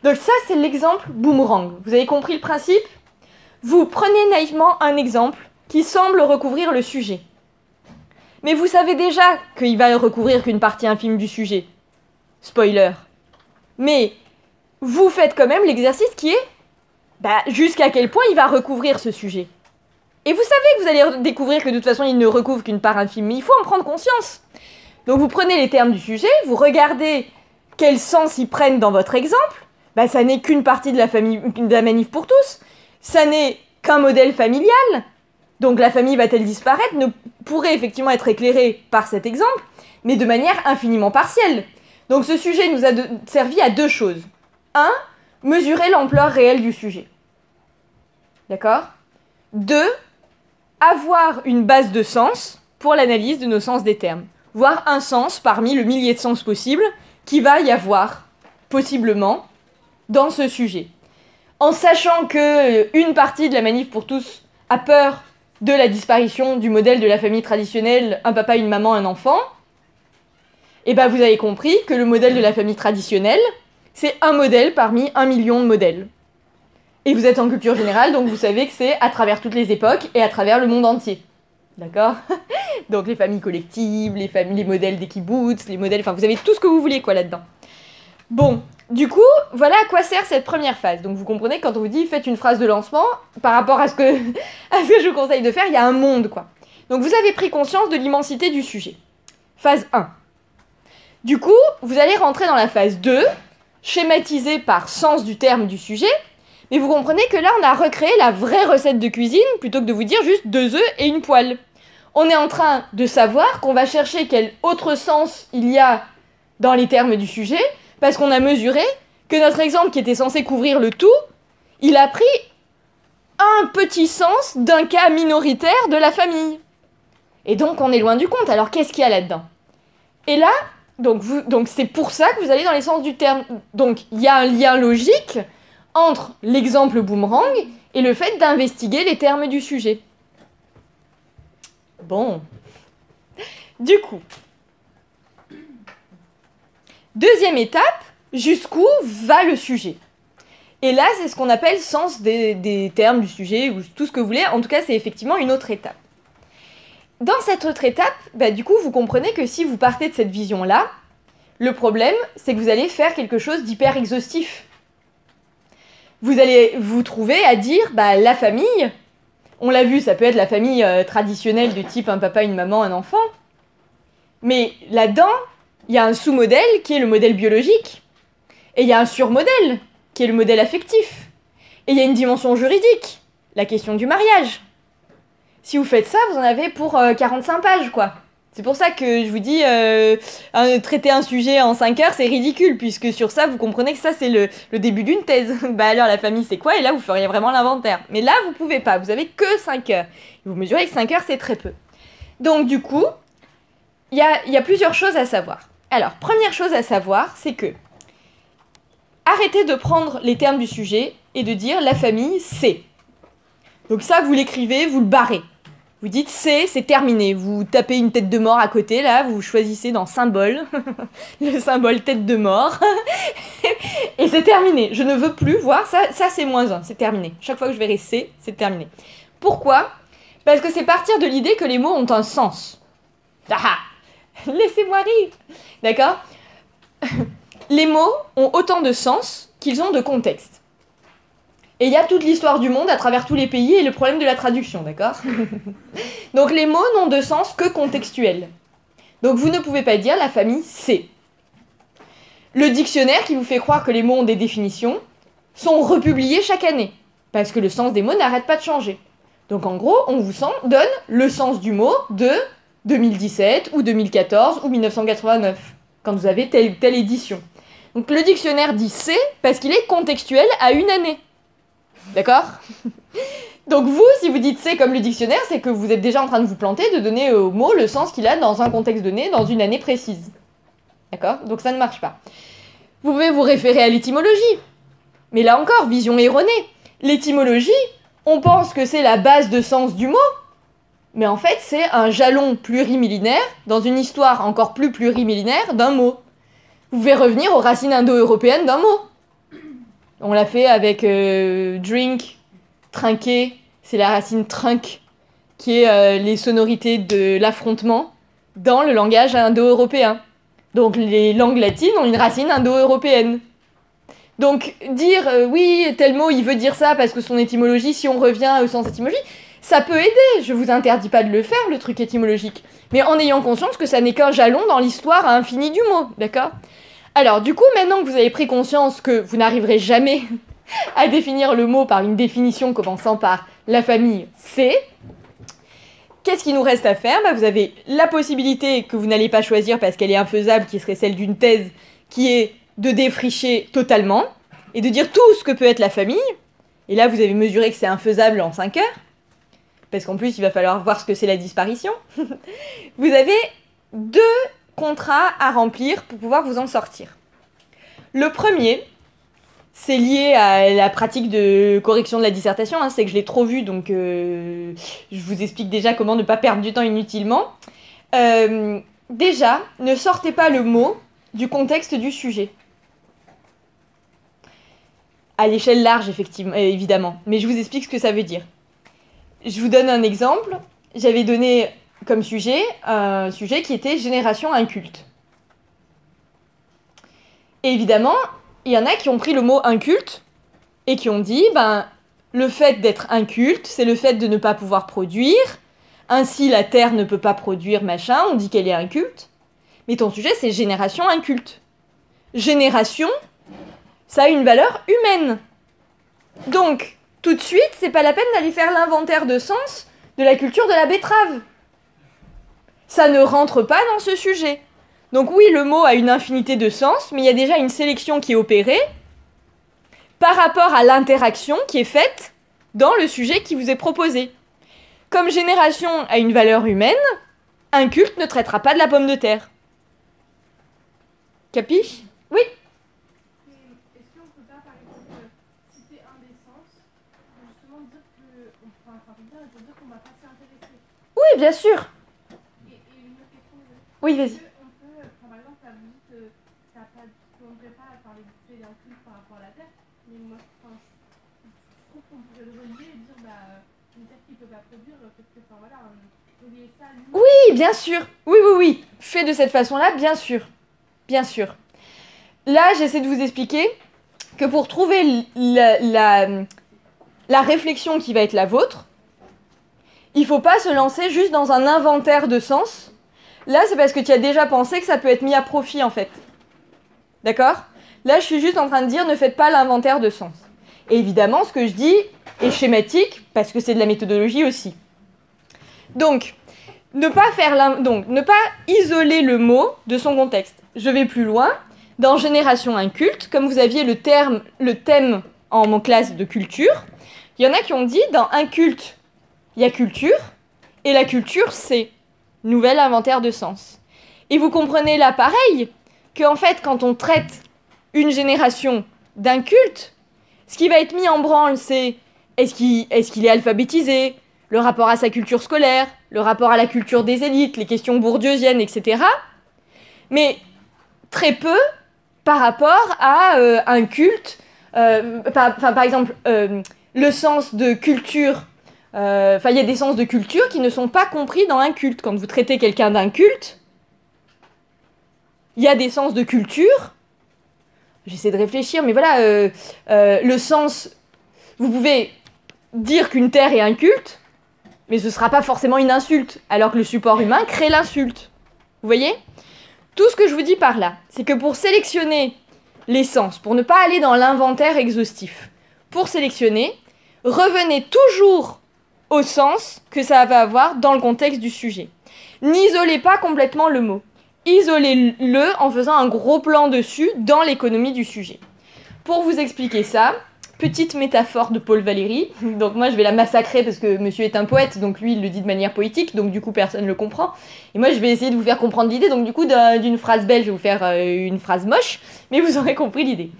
Donc ça, c'est l'exemple boomerang. Vous avez compris le principe? Vous prenez naïvement un exemple qui semble recouvrir le sujet. Mais vous savez déjà qu'il va recouvrir qu'une partie infime du sujet. Spoiler. Mais vous faites quand même l'exercice qui est jusqu'à quel point il va recouvrir ce sujet. Et vous savez que vous allez découvrir que de toute façon il ne recouvre qu'une part infime, mais il faut en prendre conscience. Donc vous prenez les termes du sujet, vous regardez quel sens ils prennent dans votre exemple. Ça n'est qu'une partie de la manif pour tous. Ça n'est qu'un modèle familial. Donc la famille va-t-elle disparaître? Ne pourrait effectivement être éclairée par cet exemple, mais de manière infiniment partielle. Donc ce sujet nous a servi à deux choses. 1. Mesurer l'ampleur réelle du sujet. D'accord? 2. Avoir une base de sens pour l'analyse de nos sens des termes. Voir un sens parmi le millier de sens possibles qu'il va y avoir, possiblement, dans ce sujet. En sachant qu'une partie de la manif pour tous a peur de la disparition du modèle de la famille traditionnelle, un papa, une maman, un enfant, et vous avez compris que le modèle de la famille traditionnelle, c'est un modèle parmi 1 million de modèles. Et vous êtes en culture générale, donc vous savez que c'est à travers toutes les époques et à travers le monde entier. D'accord? Donc les familles collectives, les modèles des kibbutz, les modèles... Enfin, vous avez tout ce que vous voulez, là-dedans. Bon, du coup, voilà à quoi sert cette première phase. Donc vous comprenez que quand on vous dit « faites une phrase de lancement », par rapport à ce que je vous conseille de faire, il y a un monde, quoi. Donc vous avez pris conscience de l'immensité du sujet. Phase 1. Du coup, vous allez rentrer dans la phase 2, schématisée par sens du terme du sujet, mais vous comprenez que là, on a recréé la vraie recette de cuisine, plutôt que de vous dire juste 2 œufs et une poêle. On est en train de savoir qu'on va chercher quel autre sens il y a dans les termes du sujet, parce qu'on a mesuré que notre exemple qui était censé couvrir le tout, il a pris un petit sens d'un cas minoritaire de la famille. Et donc, on est loin du compte. Alors, qu'est-ce qu'il y a là-dedans? Et là, donc c'est pour ça que vous allez dans les sens du terme. Donc, il y a un lien logique entre l'exemple boomerang et le fait d'investiguer les termes du sujet. Bon. Du coup, deuxième étape, jusqu'où va le sujet? Et là, c'est ce qu'on appelle sens des termes, du sujet, ou tout ce que vous voulez. En tout cas, c'est effectivement une autre étape. Dans cette autre étape, du coup, vous comprenez que si vous partez de cette vision-là, le problème, c'est que vous allez faire quelque chose d'hyper exhaustif. Vous allez vous trouver à dire, la famille, on l'a vu, ça peut être la famille traditionnelle de type un papa, une maman, un enfant. Mais là-dedans, il y a un sous-modèle qui est le modèle biologique. Et il y a un surmodèle qui est le modèle affectif. Et il y a une dimension juridique, la question du mariage. Si vous faites ça, vous en avez pour 45 pages, quoi. C'est pour ça que je vous dis, traiter un sujet en 5 heures, c'est ridicule, puisque sur ça, vous comprenez que ça, c'est le début d'une thèse. Alors, la famille, c'est quoi? Et là, vous feriez vraiment l'inventaire. Mais là, vous pouvez pas, vous avez que 5 heures. Vous mesurez que 5 heures, c'est très peu. Donc, du coup, il y a plusieurs choses à savoir. Alors, première chose à savoir, c'est que arrêtez de prendre les termes du sujet et de dire la famille, c'est. Donc ça, vous l'écrivez, vous le barrez. Vous dites c'est terminé. Vous tapez une tête de mort à côté, là, vous choisissez dans symbole, le symbole tête de mort, et c'est terminé. Je ne veux plus voir, ça c'est -1, c'est terminé. Chaque fois que je verrai c'est terminé. Pourquoi? Parce que c'est partir de l'idée que les mots ont un sens. Ah, laissez-moi rire. D'accord? Les mots ont autant de sens qu'ils ont de contexte. Et il y a toute l'histoire du monde à travers tous les pays et le problème de la traduction, d'accord? Donc les mots n'ont de sens que contextuel. Donc vous ne pouvez pas dire la famille c'est. Le dictionnaire qui vous fait croire que les mots ont des définitions sont republiés chaque année, parce que le sens des mots n'arrête pas de changer. Donc en gros, on vous donne le sens du mot de 2017 ou 2014 ou 1989, quand vous avez telle ou telle édition. Donc le dictionnaire dit c'est parce qu'il est contextuel à une année. D'accord? Donc vous, si vous dites c'est comme le dictionnaire, c'est que vous êtes déjà en train de vous planter, de donner au mot le sens qu'il a dans un contexte donné, dans une année précise. D'accord? Donc ça ne marche pas. Vous pouvez vous référer à l'étymologie. Mais là encore, vision erronée. L'étymologie, on pense que c'est la base de sens du mot, mais en fait c'est un jalon plurimillénaire dans une histoire encore plus plurimillénaire d'un mot. Vous pouvez revenir aux racines indo-européennes d'un mot. On l'a fait avec drink, trinquer, c'est la racine trunk, qui est les sonorités de l'affrontement dans le langage indo-européen. Donc les langues latines ont une racine indo-européenne. Donc dire oui, tel mot il veut dire ça parce que son étymologie, si on revient au sens étymologie, ça peut aider, je vous interdis pas de le faire, le truc étymologique, mais en ayant conscience que ça n'est qu'un jalon dans l'histoire infinie du mot, d'accord? Alors du coup, maintenant que vous avez pris conscience que vous n'arriverez jamais à définir le mot par une définition commençant par la famille c'est, qu'est-ce qu'il nous reste à faire? Vous avez la possibilité que vous n'allez pas choisir parce qu'elle est infaisable, qui serait celle d'une thèse, qui est de défricher totalement et de dire tout ce que peut être la famille. Et là, vous avez mesuré que c'est infaisable en 5 heures, parce qu'en plus, il va falloir voir ce que c'est la disparition. Vous avez 2 contrats à remplir pour pouvoir vous en sortir. Le premier, c'est lié à la pratique de correction de la dissertation, c'est que je l'ai trop vu, donc je vous explique déjà comment ne pas perdre du temps inutilement. Déjà, ne sortez pas le mot du contexte du sujet. À l'échelle large, effectivement, évidemment, mais je vous explique ce que ça veut dire. Je vous donne un exemple. J'avais donné comme sujet un sujet qui était génération inculte. Et évidemment, il y en a qui ont pris le mot inculte et qui ont dit, le fait d'être inculte, c'est le fait de ne pas pouvoir produire, ainsi la Terre ne peut pas produire, machin, on dit qu'elle est inculte. Mais ton sujet, c'est génération inculte. Génération, ça a une valeur humaine. Donc, tout de suite, c'est pas la peine d'aller faire l'inventaire de sens de la culture de la betterave. Ça ne rentre pas dans ce sujet. Donc oui, le mot a une infinité de sens, mais il y a déjà une sélection qui est opérée par rapport à l'interaction qui est faite dans le sujet qui vous est proposé. Comme génération a une valeur humaine, un culte ne traitera pas de la pomme de terre. Capiche? Oui. Est-ce qu'on peut pas, par exemple, citer un des sens, pour justement dire que, pour dire qu'on va pas s'y intéresser? Oui, bien sûr. Et une autre question, Oui, vas-y. on peut, par exemple, ça vous dit que ça ne devrait pas parler d'un culte par rapport à la Terre, Mais moi, enfin, je trouve qu'on pourrait le relier et dire, bah, une terre qui peut pas produire, peut-être que, enfin voilà, relier ça à l'humain. Oui, bien sûr. Oui, oui, oui. Fait de cette façon-là, bien sûr. Bien sûr. Là, j'essaie de vous expliquer que pour trouver la réflexion qui va être la vôtre, il faut pas se lancer juste dans un inventaire de sens. Là, c'est parce que tu as déjà pensé que ça peut être mis à profit, en fait. D'accord ? Là, je suis juste en train de dire, ne faites pas l'inventaire de sens. Et évidemment, ce que je dis est schématique, parce que c'est de la méthodologie aussi. Donc, ne pas isoler le mot de son contexte. Je vais plus loin. Dans Génération Inculte, comme vous aviez le thème en mon classe de culture, il y en a qui ont dit, dans Inculte, il y a culture, et la culture, c'est nouvel inventaire de sens. Et vous comprenez là, pareil, qu'en fait, quand on traite une génération d'inculte, ce qui va être mis en branle, c'est est-ce qu'il est alphabétisé, le rapport à sa culture scolaire, le rapport à la culture des élites, les questions bourdieusiennes, etc. Mais très peu par rapport à un culte, par exemple, le sens de culture. Il y a des sens de culture qui ne sont pas compris dans un culte. Quand vous traitez quelqu'un d'un culte, il y a des sens de culture. J'essaie de réfléchir, mais voilà, le sens... Vous pouvez dire qu'une terre est un culte, mais ce ne sera pas forcément une insulte, alors que le support humain crée l'insulte. Vous voyez ? Tout ce que je vous dis par là, c'est que pour sélectionner les sens, pour ne pas aller dans l'inventaire exhaustif, pour sélectionner, revenez toujours au sens que ça va avoir dans le contexte du sujet. N'isolez pas complètement le mot. Isolez-le en faisant un gros plan dessus dans l'économie du sujet. Pour vous expliquer ça, petite métaphore de Paul Valéry. Donc moi je vais la massacrer parce que monsieur est un poète, donc lui il le dit de manière poétique, donc du coup personne ne le comprend. Et moi je vais essayer de vous faire comprendre l'idée, donc du coup d'une phrase belle je vais vous faire une phrase moche, mais vous aurez compris l'idée.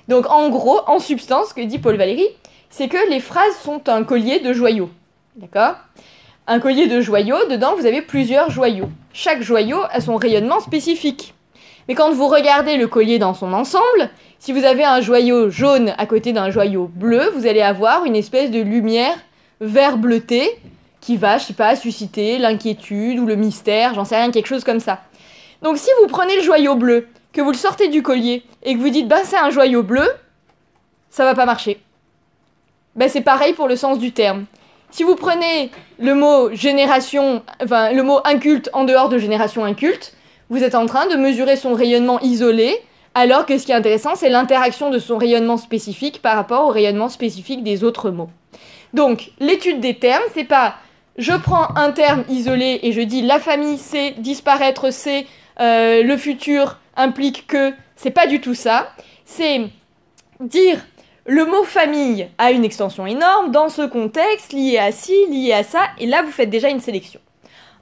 Donc en gros, en substance, ce que dit Paul Valéry, c'est que les phrases sont un collier de joyaux. D'accord ? Un collier de joyaux, dedans vous avez plusieurs joyaux. Chaque joyau a son rayonnement spécifique. Mais quand vous regardez le collier dans son ensemble, si vous avez un joyau jaune à côté d'un joyau bleu, vous allez avoir une espèce de lumière vert bleuté qui va, je sais pas, susciter l'inquiétude ou le mystère, j'en sais rien, quelque chose comme ça. Donc si vous prenez le joyau bleu, que vous le sortez du collier et que vous dites « c'est un joyau bleu », ça va pas marcher. C'est pareil pour le sens du terme. Si vous prenez le mot génération, le mot inculte en dehors de génération inculte, vous êtes en train de mesurer son rayonnement isolé, alors que ce qui est intéressant, c'est l'interaction de son rayonnement spécifique par rapport au rayonnement spécifique des autres mots. Donc, l'étude des termes, c'est pas je prends un terme isolé et je dis la famille c'est, disparaître c'est, le futur implique que, c'est pas du tout ça. C'est dire le mot famille a une extension énorme dans ce contexte, lié à ci, lié à ça, et là vous faites déjà une sélection.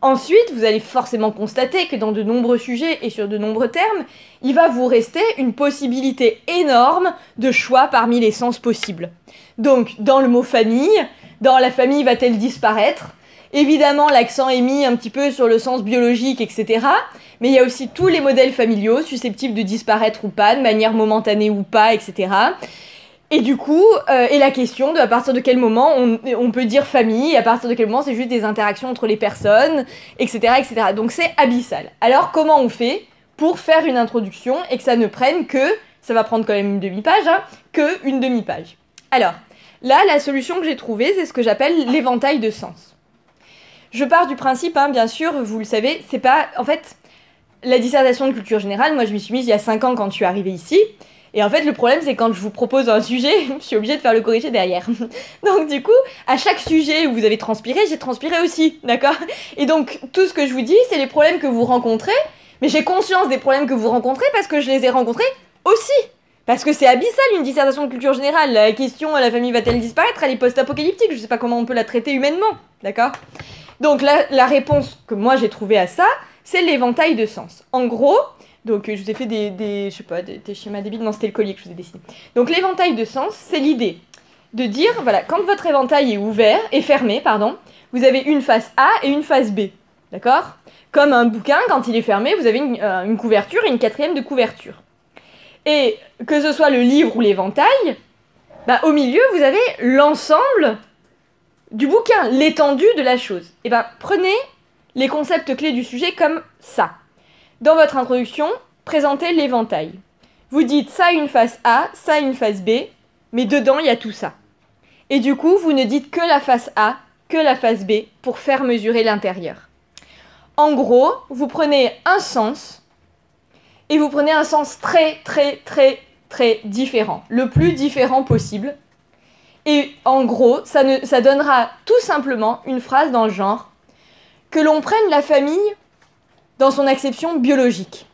Ensuite, vous allez forcément constater que dans de nombreux sujets et sur de nombreux termes, il va vous rester une possibilité énorme de choix parmi les sens possibles. Donc, dans le mot famille, dans la famille va-t-elle disparaître ? Évidemment, l'accent est mis un petit peu sur le sens biologique, etc. Mais il y a aussi tous les modèles familiaux susceptibles de disparaître ou pas, de manière momentanée ou pas, etc. Et du coup, et la question de à partir de quel moment on peut dire famille, et à partir de quel moment c'est juste des interactions entre les personnes, etc. etc. Donc c'est abyssal. Alors comment on fait pour faire une introduction et que ça ne prenne que, ça va prendre quand même une demi-page, que une demi-page. Alors, là, la solution que j'ai trouvée, c'est ce que j'appelle l'éventail de sens. Je pars du principe, bien sûr, vous le savez, c'est pas... En fait, la dissertation de culture générale, moi je m'y suis mise il y a 5 ans quand je suis arrivée ici. Et en fait, le problème, c'est quand je vous propose un sujet, je suis obligée de faire le corriger derrière. Donc du coup, à chaque sujet où vous avez transpiré, j'ai transpiré aussi, d'accord ? Et donc, tout ce que je vous dis, c'est les problèmes que vous rencontrez, mais j'ai conscience des problèmes que vous rencontrez parce que je les ai rencontrés aussi. Parce que c'est abyssal, une dissertation de culture générale. La question, la famille va-t-elle disparaître ? Elle est post-apocalyptique, je sais pas comment on peut la traiter humainement, d'accord ? Donc la réponse que moi j'ai trouvée à ça, c'est l'éventail de sens. En gros... Donc je vous ai fait des schémas débiles, non c'était le collier que je vous ai dessiné. Donc l'éventail de sens, c'est l'idée de dire, voilà, quand votre éventail est fermé, vous avez une face A et une face B, d'accord ? Comme un bouquin, quand il est fermé, vous avez une couverture et une quatrième de couverture. Et que ce soit le livre ou l'éventail, Bah, au milieu, vous avez l'ensemble du bouquin, l'étendue de la chose. Et bah, prenez les concepts clés du sujet comme ça. Dans votre introduction, présentez l'éventail. Vous dites ça a une face A, ça a une face B, mais dedans, il y a tout ça. Et du coup, vous ne dites que la face A, que la face B, pour faire mesurer l'intérieur. En gros, vous prenez un sens, et vous prenez un sens très, très, très, très différent. Le plus différent possible. Et en gros, ça donnera tout simplement une phrase dans le genre que l'on prenne la famille dans son acception biologique,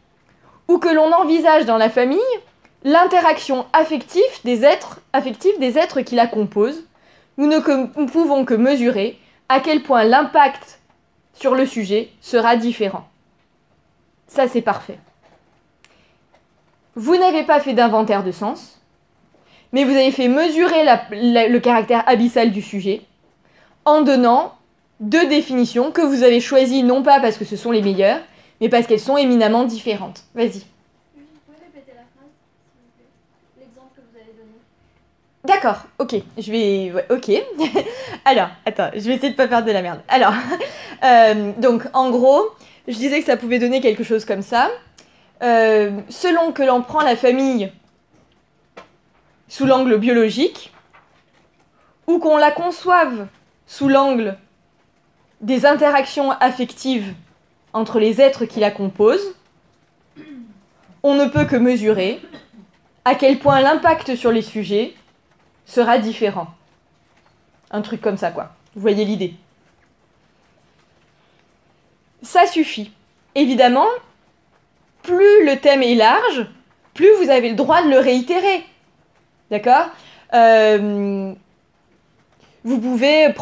ou que l'on envisage dans la famille l'interaction affective des êtres qui la composent. Nous ne pouvons que mesurer à quel point l'impact sur le sujet sera différent. Ça, c'est parfait. Vous n'avez pas fait d'inventaire de sens, mais vous avez fait mesurer le caractère abyssal du sujet en donnant deux définitions que vous avez choisies non pas parce que ce sont les meilleures, mais parce qu'elles sont éminemment différentes. Vas-y. Vous pouvez répéter la phrase, s'il vous plaît? L'exemple que vous avez donné. D'accord, ok, je vais... Ouais, ok. Alors, attends, je vais essayer de pas faire de la merde. Alors, donc, en gros, je disais que ça pouvait donner quelque chose comme ça. Selon que l'on prend la famille sous l'angle biologique, ou qu'on la conçoive sous l'angle des interactions affectives entre les êtres qui la composent, on ne peut que mesurer à quel point l'impact sur les sujets sera différent. Un truc comme ça, quoi. Vous voyez l'idée. Ça suffit. Évidemment, plus le thème est large, plus vous avez le droit de le réitérer. D'accord ? Vous pouvez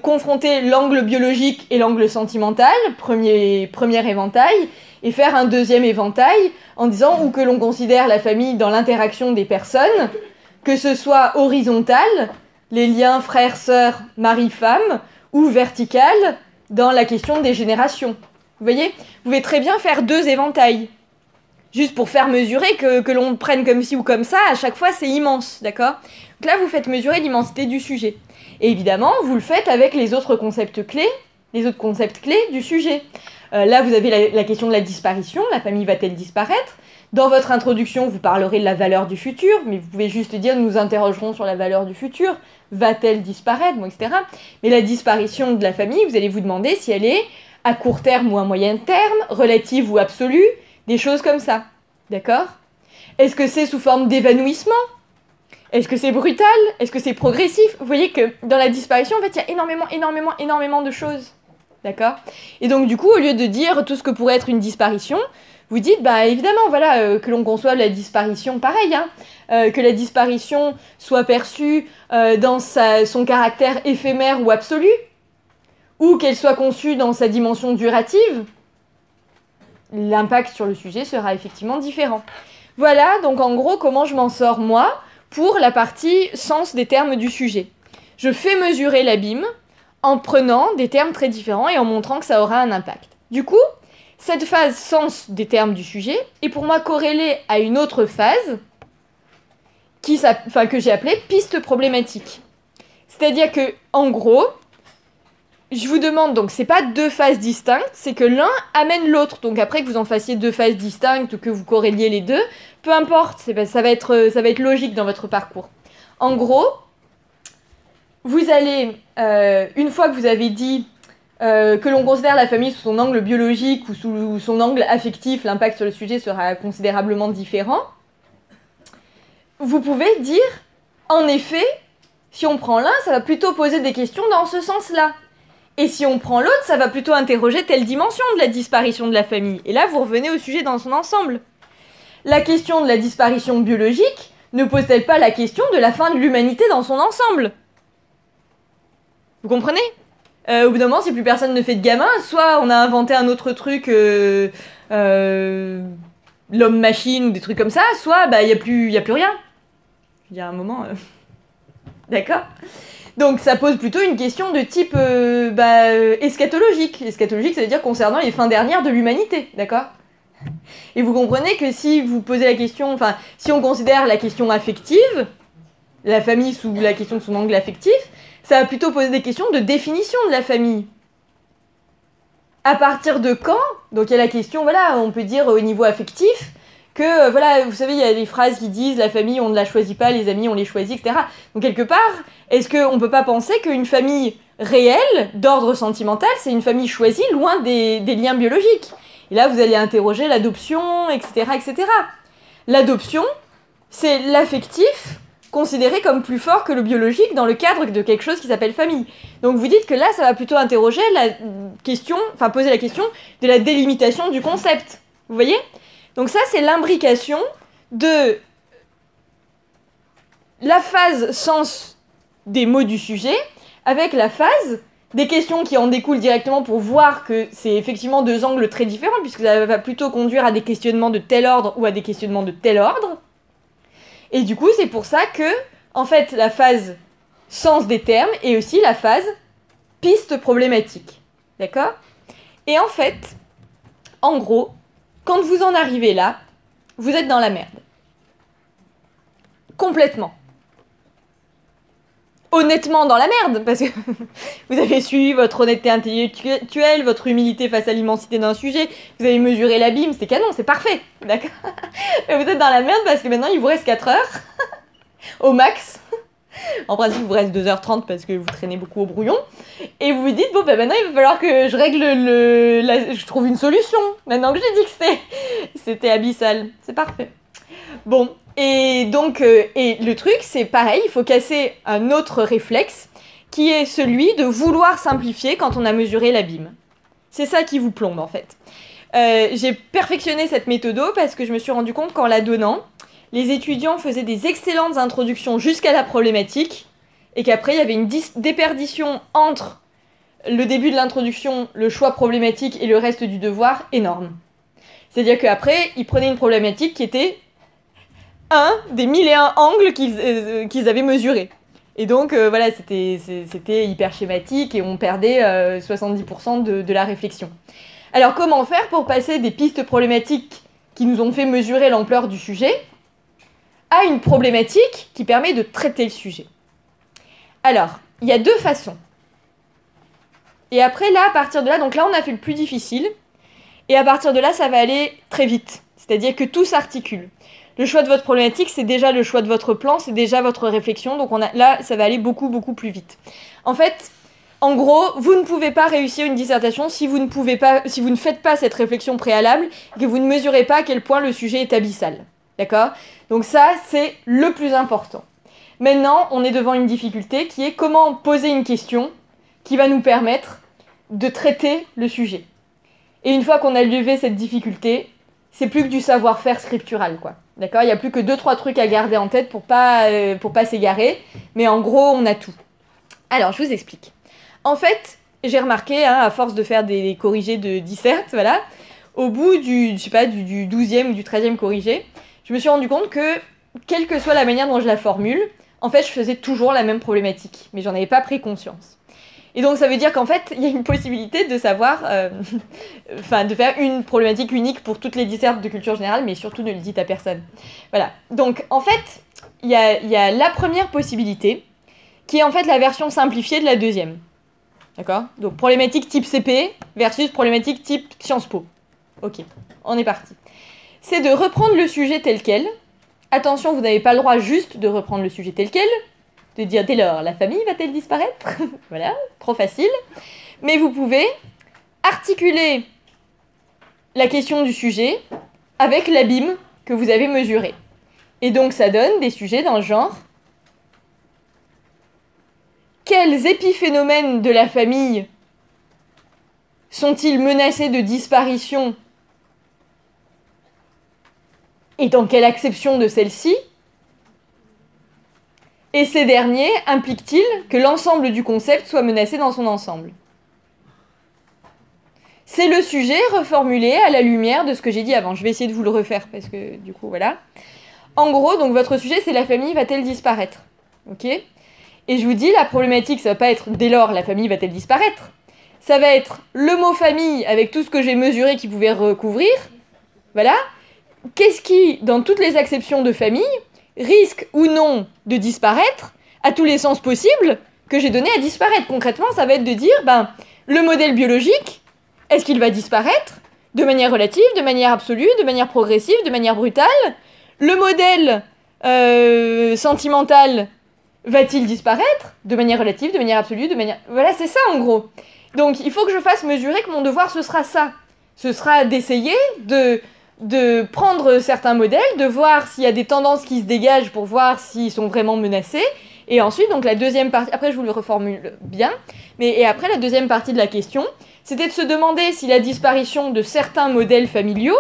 confronter l'angle biologique et l'angle sentimental, premier éventail, et faire un deuxième éventail en disant ou que l'on considère la famille dans l'interaction des personnes, que ce soit horizontal, les liens frères-sœurs, mari-femme, ou vertical, dans la question des générations. Vous voyez ? Vous pouvez très bien faire deux éventails. Juste pour faire mesurer que l'on prenne comme ci ou comme ça, à chaque fois c'est immense, d'accord ? Donc là vous faites mesurer l'immensité du sujet. Et évidemment, vous le faites avec les autres concepts clés du sujet. Là vous avez la question de la disparition, la famille va-t-elle disparaître ? Dans votre introduction, vous parlerez de la valeur du futur, mais vous pouvez juste dire, nous interrogerons sur la valeur du futur, va-t-elle disparaître, etc. Mais la disparition de la famille, vous allez vous demander si elle est à court terme ou à moyen terme, relative ou absolue, des choses comme ça. D'accord ? Est-ce que c'est sous forme d'évanouissement ? Est-ce que c'est brutal ? Est-ce que c'est progressif ? Vous voyez que dans la disparition, en fait, il y a énormément de choses. D'accord ? Et donc, du coup, au lieu de dire tout ce que pourrait être une disparition, vous dites, bah évidemment, voilà, que l'on conçoive la disparition pareil, hein, que la disparition soit perçue dans son caractère éphémère ou absolu, ou qu'elle soit conçue dans sa dimension durative, l'impact sur le sujet sera effectivement différent. Voilà, donc en gros, comment je m'en sors, moi, pour la partie sens des termes du sujet. Je fais mesurer l'abîme en prenant des termes très différents et en montrant que ça aura un impact. Du coup, cette phase sens des termes du sujet est pour moi corrélée à une autre phase que j'ai appelée piste problématique. C'est-à-dire que, en gros, je vous demande, donc c'est pas deux phases distinctes, c'est que l'un amène l'autre. Donc après que vous en fassiez deux phases distinctes ou que vous corréliez les deux, peu importe, ça va être logique dans votre parcours. En gros, vous allez, une fois que vous avez dit que l'on considère la famille sous son angle biologique ou sous son angle affectif, l'impact sur le sujet sera considérablement différent, vous pouvez dire, en effet, si on prend l'un, ça va plutôt poser des questions dans ce sens-là. Et si on prend l'autre, ça va plutôt interroger telle dimension de la disparition de la famille. Et là, vous revenez au sujet dans son ensemble. La question de la disparition biologique ne pose-t-elle pas la question de la fin de l'humanité dans son ensemble ? Vous comprenez ? Au bout d'un moment, si plus personne ne fait de gamin, soit on a inventé un autre truc, l'homme-machine ou des trucs comme ça, soit il n'y a plus rien. Il y a un moment... D'accord ? Donc ça pose plutôt une question de type eschatologique. Eschatologique, ça veut dire concernant les fins dernières de l'humanité, d'accord ? Et vous comprenez que si vous posez la question, si on considère la question affective, la famille sous la question de son angle affectif, ça va plutôt poser des questions de définition de la famille. À partir de quand? Donc il y a la question, voilà, on peut dire au niveau affectif, que, voilà, vous savez, il y a des phrases qui disent « la famille, on ne la choisit pas, les amis, on les choisit, etc. » Donc quelque part, est-ce qu'on ne peut pas penser qu'une famille réelle, d'ordre sentimental, c'est une famille choisie, loin des liens biologiques? Et là, vous allez interroger l'adoption, etc., etc. L'adoption, c'est l'affectif considéré comme plus fort que le biologique dans le cadre de quelque chose qui s'appelle famille. Donc vous dites que là, ça va plutôt interroger la question, enfin poser la question de la délimitation du concept. Vous voyez? Donc ça, c'est l'imbrication de la phase sens des mots du sujet avec la phase des questions qui en découlent directement pour voir que c'est effectivement deux angles très différents, puisque ça va plutôt conduire à des questionnements de tel ordre ou à des questionnements de tel ordre. Et du coup, c'est pour ça que, en fait, la phase sens des termes est aussi la phase piste problématique. D'accord? Et en fait, en gros, quand vous en arrivez là, vous êtes dans la merde. Complètement. Honnêtement dans la merde, parce que vous avez suivi votre honnêteté intellectuelle, votre humilité face à l'immensité d'un sujet, vous avez mesuré l'abîme, c'est canon, c'est parfait, d'accord? Mais vous êtes dans la merde parce que maintenant il vous reste 4 heures, au max. En principe, il vous reste 2h30 parce que vous traînez beaucoup au brouillon. Et vous vous dites, bon, bah maintenant il va falloir que je règle je trouve une solution, maintenant que j'ai dit que c'était abyssal. C'est parfait. Bon, et donc, et le truc, c'est pareil, il faut casser un autre réflexe, qui est celui de vouloir simplifier quand on a mesuré l'abîme. C'est ça qui vous plombe, en fait. J'ai perfectionné cette méthode parce que je me suis rendu compte qu'en la donnant, les étudiants faisaient des excellentes introductions jusqu'à la problématique, et qu'après, il y avait une déperdition entre le début de l'introduction, le choix problématique et le reste du devoir énorme. C'est-à-dire qu'après, ils prenaient une problématique qui était un des 1001 angles qu'ils avaient mesurés. Et donc, voilà, c'était hyper schématique et on perdait 70% de la réflexion. Alors, comment faire pour passer des pistes problématiques qui nous ont fait mesurer l'ampleur du sujet à une problématique qui permet de traiter le sujet? Alors, il y a deux façons. Et après, là, à partir de là, donc là, on a fait le plus difficile. Et à partir de là, ça va aller très vite. C'est-à-dire que tout s'articule. Le choix de votre problématique, c'est déjà le choix de votre plan, c'est déjà votre réflexion. Donc là, ça va aller beaucoup, beaucoup plus vite. En fait, en gros, vous ne pouvez pas réussir une dissertation si vous ne faites pas cette réflexion préalable et que vous ne mesurez pas à quel point le sujet est abyssal. D'accord? Donc ça, c'est le plus important. Maintenant, on est devant une difficulté qui est comment poser une question qui va nous permettre de traiter le sujet. Et une fois qu'on a levé cette difficulté, c'est plus que du savoir-faire scriptural, quoi. D'accord? Il n'y a plus que 2-3 trucs à garder en tête pour pas s'égarer, mais en gros, on a tout. Alors, je vous explique. En fait, j'ai remarqué, à force de faire des corrigés de dissert, voilà, au bout du 12e ou du 13e corrigé, je me suis rendu compte que, quelle que soit la manière dont je la formule, en fait, je faisais toujours la même problématique, mais j'en avais pas pris conscience. Et donc ça veut dire qu'en fait, il y a une possibilité de savoir, de faire une problématique unique pour toutes les dissertes de culture générale, mais surtout ne le dites à personne. Voilà. Donc en fait, il y a la première possibilité, qui est en fait la version simplifiée de la deuxième. D'accord? Donc problématique type CP versus problématique type Sciences Po. Ok, on est parti. C'est de reprendre le sujet tel quel. Attention, vous n'avez pas le droit juste de reprendre le sujet tel quel, de dire dès lors, la famille va-t-elle disparaître? Voilà, trop facile. Mais vous pouvez articuler la question du sujet avec l'abîme que vous avez mesuré. Et donc ça donne des sujets dans le genre quels épiphénomènes de la famille sont-ils menacés de disparition et dans quelle acception de celle-ci? Et ces derniers impliquent-ils que l'ensemble du concept soit menacé dans son ensemble? C'est le sujet reformulé à la lumière de ce que j'ai dit avant. Je vais essayer de vous le refaire parce que du coup, voilà. En gros, donc votre sujet, c'est la famille va-t-elle disparaître? Ok? Et je vous dis, la problématique, ça va pas être dès lors la famille va-t-elle disparaître? Ça va être le mot famille avec tout ce que j'ai mesuré qui pouvait recouvrir. Voilà. Qu'est-ce qui, dans toutes les acceptions de famille, risque ou non de disparaître à tous les sens possibles que j'ai donné à disparaître. Concrètement, ça va être de dire, le modèle biologique, est-ce qu'il va disparaître de manière relative, de manière absolue, de manière progressive, de manière brutale? Le modèle sentimental va-t-il disparaître de manière relative, de manière absolue, de manière... Voilà, c'est ça en gros. Donc il faut que je fasse mesurer que mon devoir, ce sera ça. Ce sera d'essayer de prendre certains modèles, de voir s'il y a des tendances qui se dégagent pour voir s'ils sont vraiment menacés. Et ensuite, donc la deuxième partie, après je vous le reformule bien, et après la deuxième partie de la question, c'était de se demander si la disparition de certains modèles familiaux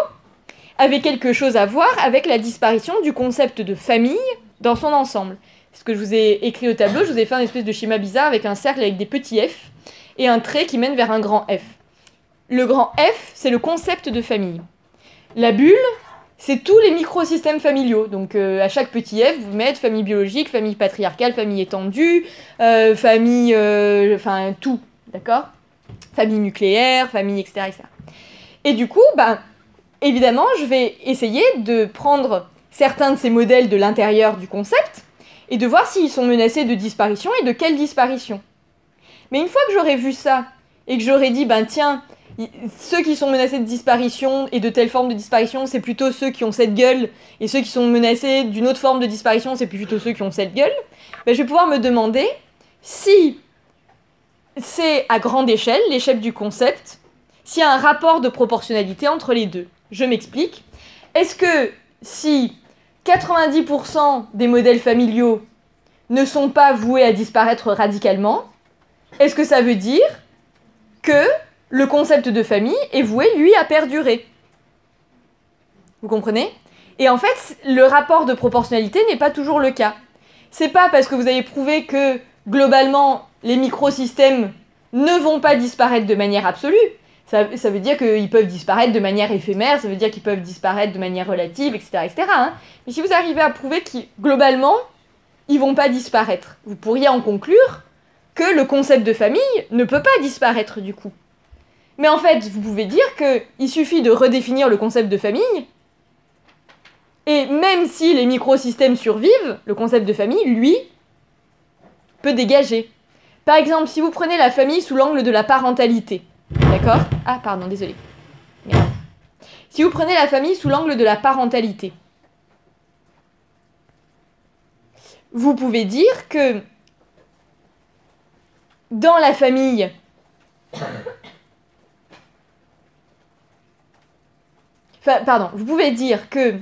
avait quelque chose à voir avec la disparition du concept de famille dans son ensemble. Ce que je vous ai écrit au tableau, je vous ai fait un espèce de schéma bizarre avec un cercle avec des petits F et un trait qui mène vers un grand F. Le grand F, c'est le concept de famille. La bulle, c'est tous les microsystèmes familiaux. Donc à chaque petit F, vous mettez famille biologique, famille patriarcale, famille étendue, famille... Enfin, tout, d'accord? Famille nucléaire, famille, etc., etc. Et du coup, évidemment, je vais essayer de prendre certains de ces modèles de l'intérieur du concept et de voir s'ils sont menacés de disparition et de quelle disparition. Mais une fois que j'aurai vu ça et que j'aurai dit, tiens, ceux qui sont menacés de disparition et de telle forme de disparition, c'est plutôt ceux qui ont cette gueule, et ceux qui sont menacés d'une autre forme de disparition, c'est plutôt ceux qui ont cette gueule, je vais pouvoir me demander si c'est à grande échelle, l'échelle du concept, s'il y a un rapport de proportionnalité entre les deux. Je m'explique. Est-ce que si 90% des modèles familiaux ne sont pas voués à disparaître radicalement, est-ce que ça veut dire que le concept de famille est voué, lui, à perdurer? Vous comprenez? Et en fait, le rapport de proportionnalité n'est pas toujours le cas. C'est pas parce que vous avez prouvé que, globalement, les microsystèmes ne vont pas disparaître de manière absolue. Ça veut dire qu'ils peuvent disparaître de manière éphémère, ça veut dire qu'ils peuvent disparaître de manière relative, etc. etc. Mais si vous arrivez à prouver que, globalement, ils vont pas disparaître, vous pourriez en conclure que le concept de famille ne peut pas disparaître du coup. Mais en fait, vous pouvez dire qu'il suffit de redéfinir le concept de famille, et même si les microsystèmes survivent, le concept de famille, lui, peut dégager. Par exemple, si vous prenez la famille sous l'angle de la parentalité, d'accord? Ah, pardon, désolé. Merde. Si vous prenez la famille sous l'angle de la parentalité, vous pouvez dire que dans la famille, vous pouvez dire que,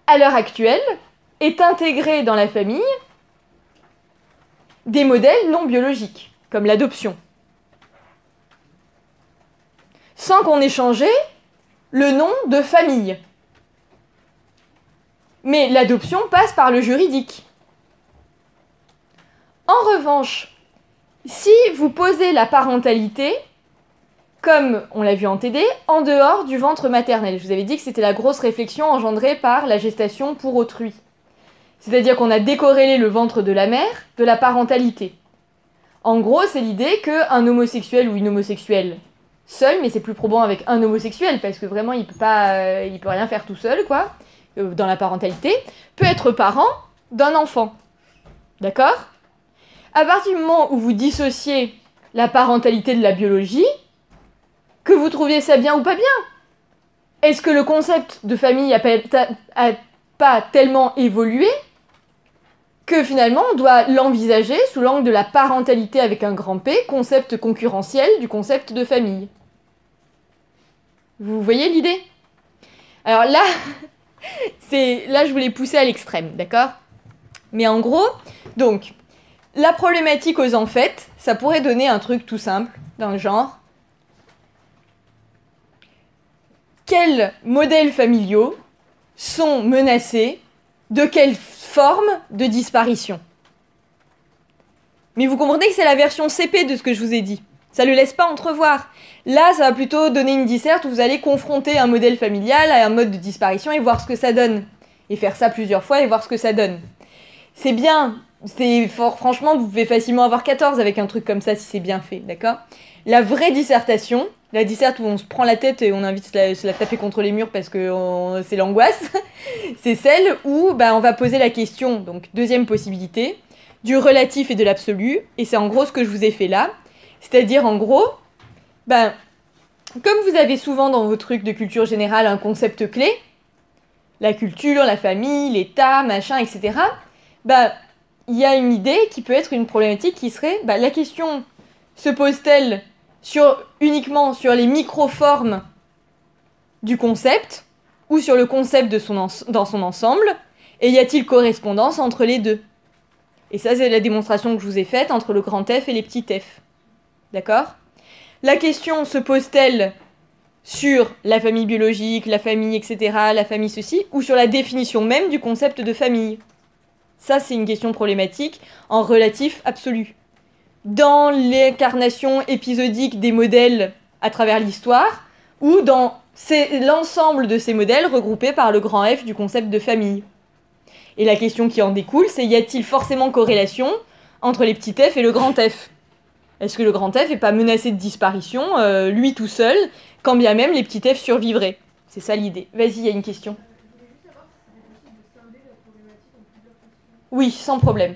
à l'heure actuelle, est intégré dans la famille des modèles non biologiques, comme l'adoption. Sans qu'on ait changé le nom de famille. Mais l'adoption passe par le juridique. En revanche, si vous posez la parentalité, comme on l'a vu en TD, en dehors du ventre maternel. Je vous avais dit que c'était la grosse réflexion engendrée par la gestation pour autrui. C'est-à-dire qu'on a décorrélé le ventre de la mère de la parentalité. En gros, c'est l'idée qu'un homosexuel ou une homosexuelle seul, mais c'est plus probant avec un homosexuel, parce que vraiment il peut rien faire tout seul, quoi, dans la parentalité, peut être parent d'un enfant. D'accord? À partir du moment où vous dissociez la parentalité de la biologie, que vous trouviez ça bien ou pas bien, est-ce que le concept de famille a pas tellement évolué que finalement on doit l'envisager sous l'angle de la parentalité avec un grand P, concept concurrentiel du concept de famille? Vous voyez l'idée? Alors là, là je voulais pousser à l'extrême, d'accord? Mais en gros, donc, la problématique aux en fait, ça pourrait donner un truc tout simple, dans le genre, quels modèles familiaux sont menacés de quelle forme de disparition? Mais vous comprenez que c'est la version CP de ce que je vous ai dit. Ça ne le laisse pas entrevoir. Là, ça va plutôt donner une disserte où vous allez confronter un modèle familial à un mode de disparition et voir ce que ça donne. Et faire ça plusieurs fois et voir ce que ça donne. C'est bien. Franchement, vous pouvez facilement avoir 14 avec un truc comme ça si c'est bien fait, d'accord? La vraie dissertation, La disserte où on se prend la tête et on a envie de se la taper contre les murs parce que c'est l'angoisse. C'est celle où on va poser la question, donc deuxième possibilité, du relatif et de l'absolu. Et c'est en gros ce que je vous ai fait là. C'est-à-dire en gros, comme vous avez souvent dans vos trucs de culture générale un concept clé, la culture, la famille, l'État, machin, etc., il y a une idée qui peut être une problématique qui serait, la question se pose-t-elle uniquement sur les microformes du concept ou sur le concept dans son ensemble, et y a-t-il correspondance entre les deux? Et ça, c'est la démonstration que je vous ai faite entre le grand F et les petits f. D'accord? La question se pose-t-elle sur la famille biologique, la famille, etc., la famille ceci, ou sur la définition même du concept de famille? Ça, c'est une question problématique en relatif absolu. Dans l'incarnation épisodique des modèles à travers l'histoire, ou dans l'ensemble de ces modèles regroupés par le grand F du concept de famille. Et la question qui en découle, c'est y a-t-il forcément corrélation entre les petits f et le grand F? Est-ce que le grand F n'est pas menacé de disparition, lui tout seul, quand bien même les petits f survivraient? C'est ça l'idée. Vas-y, il y a une question. Oui, sans problème.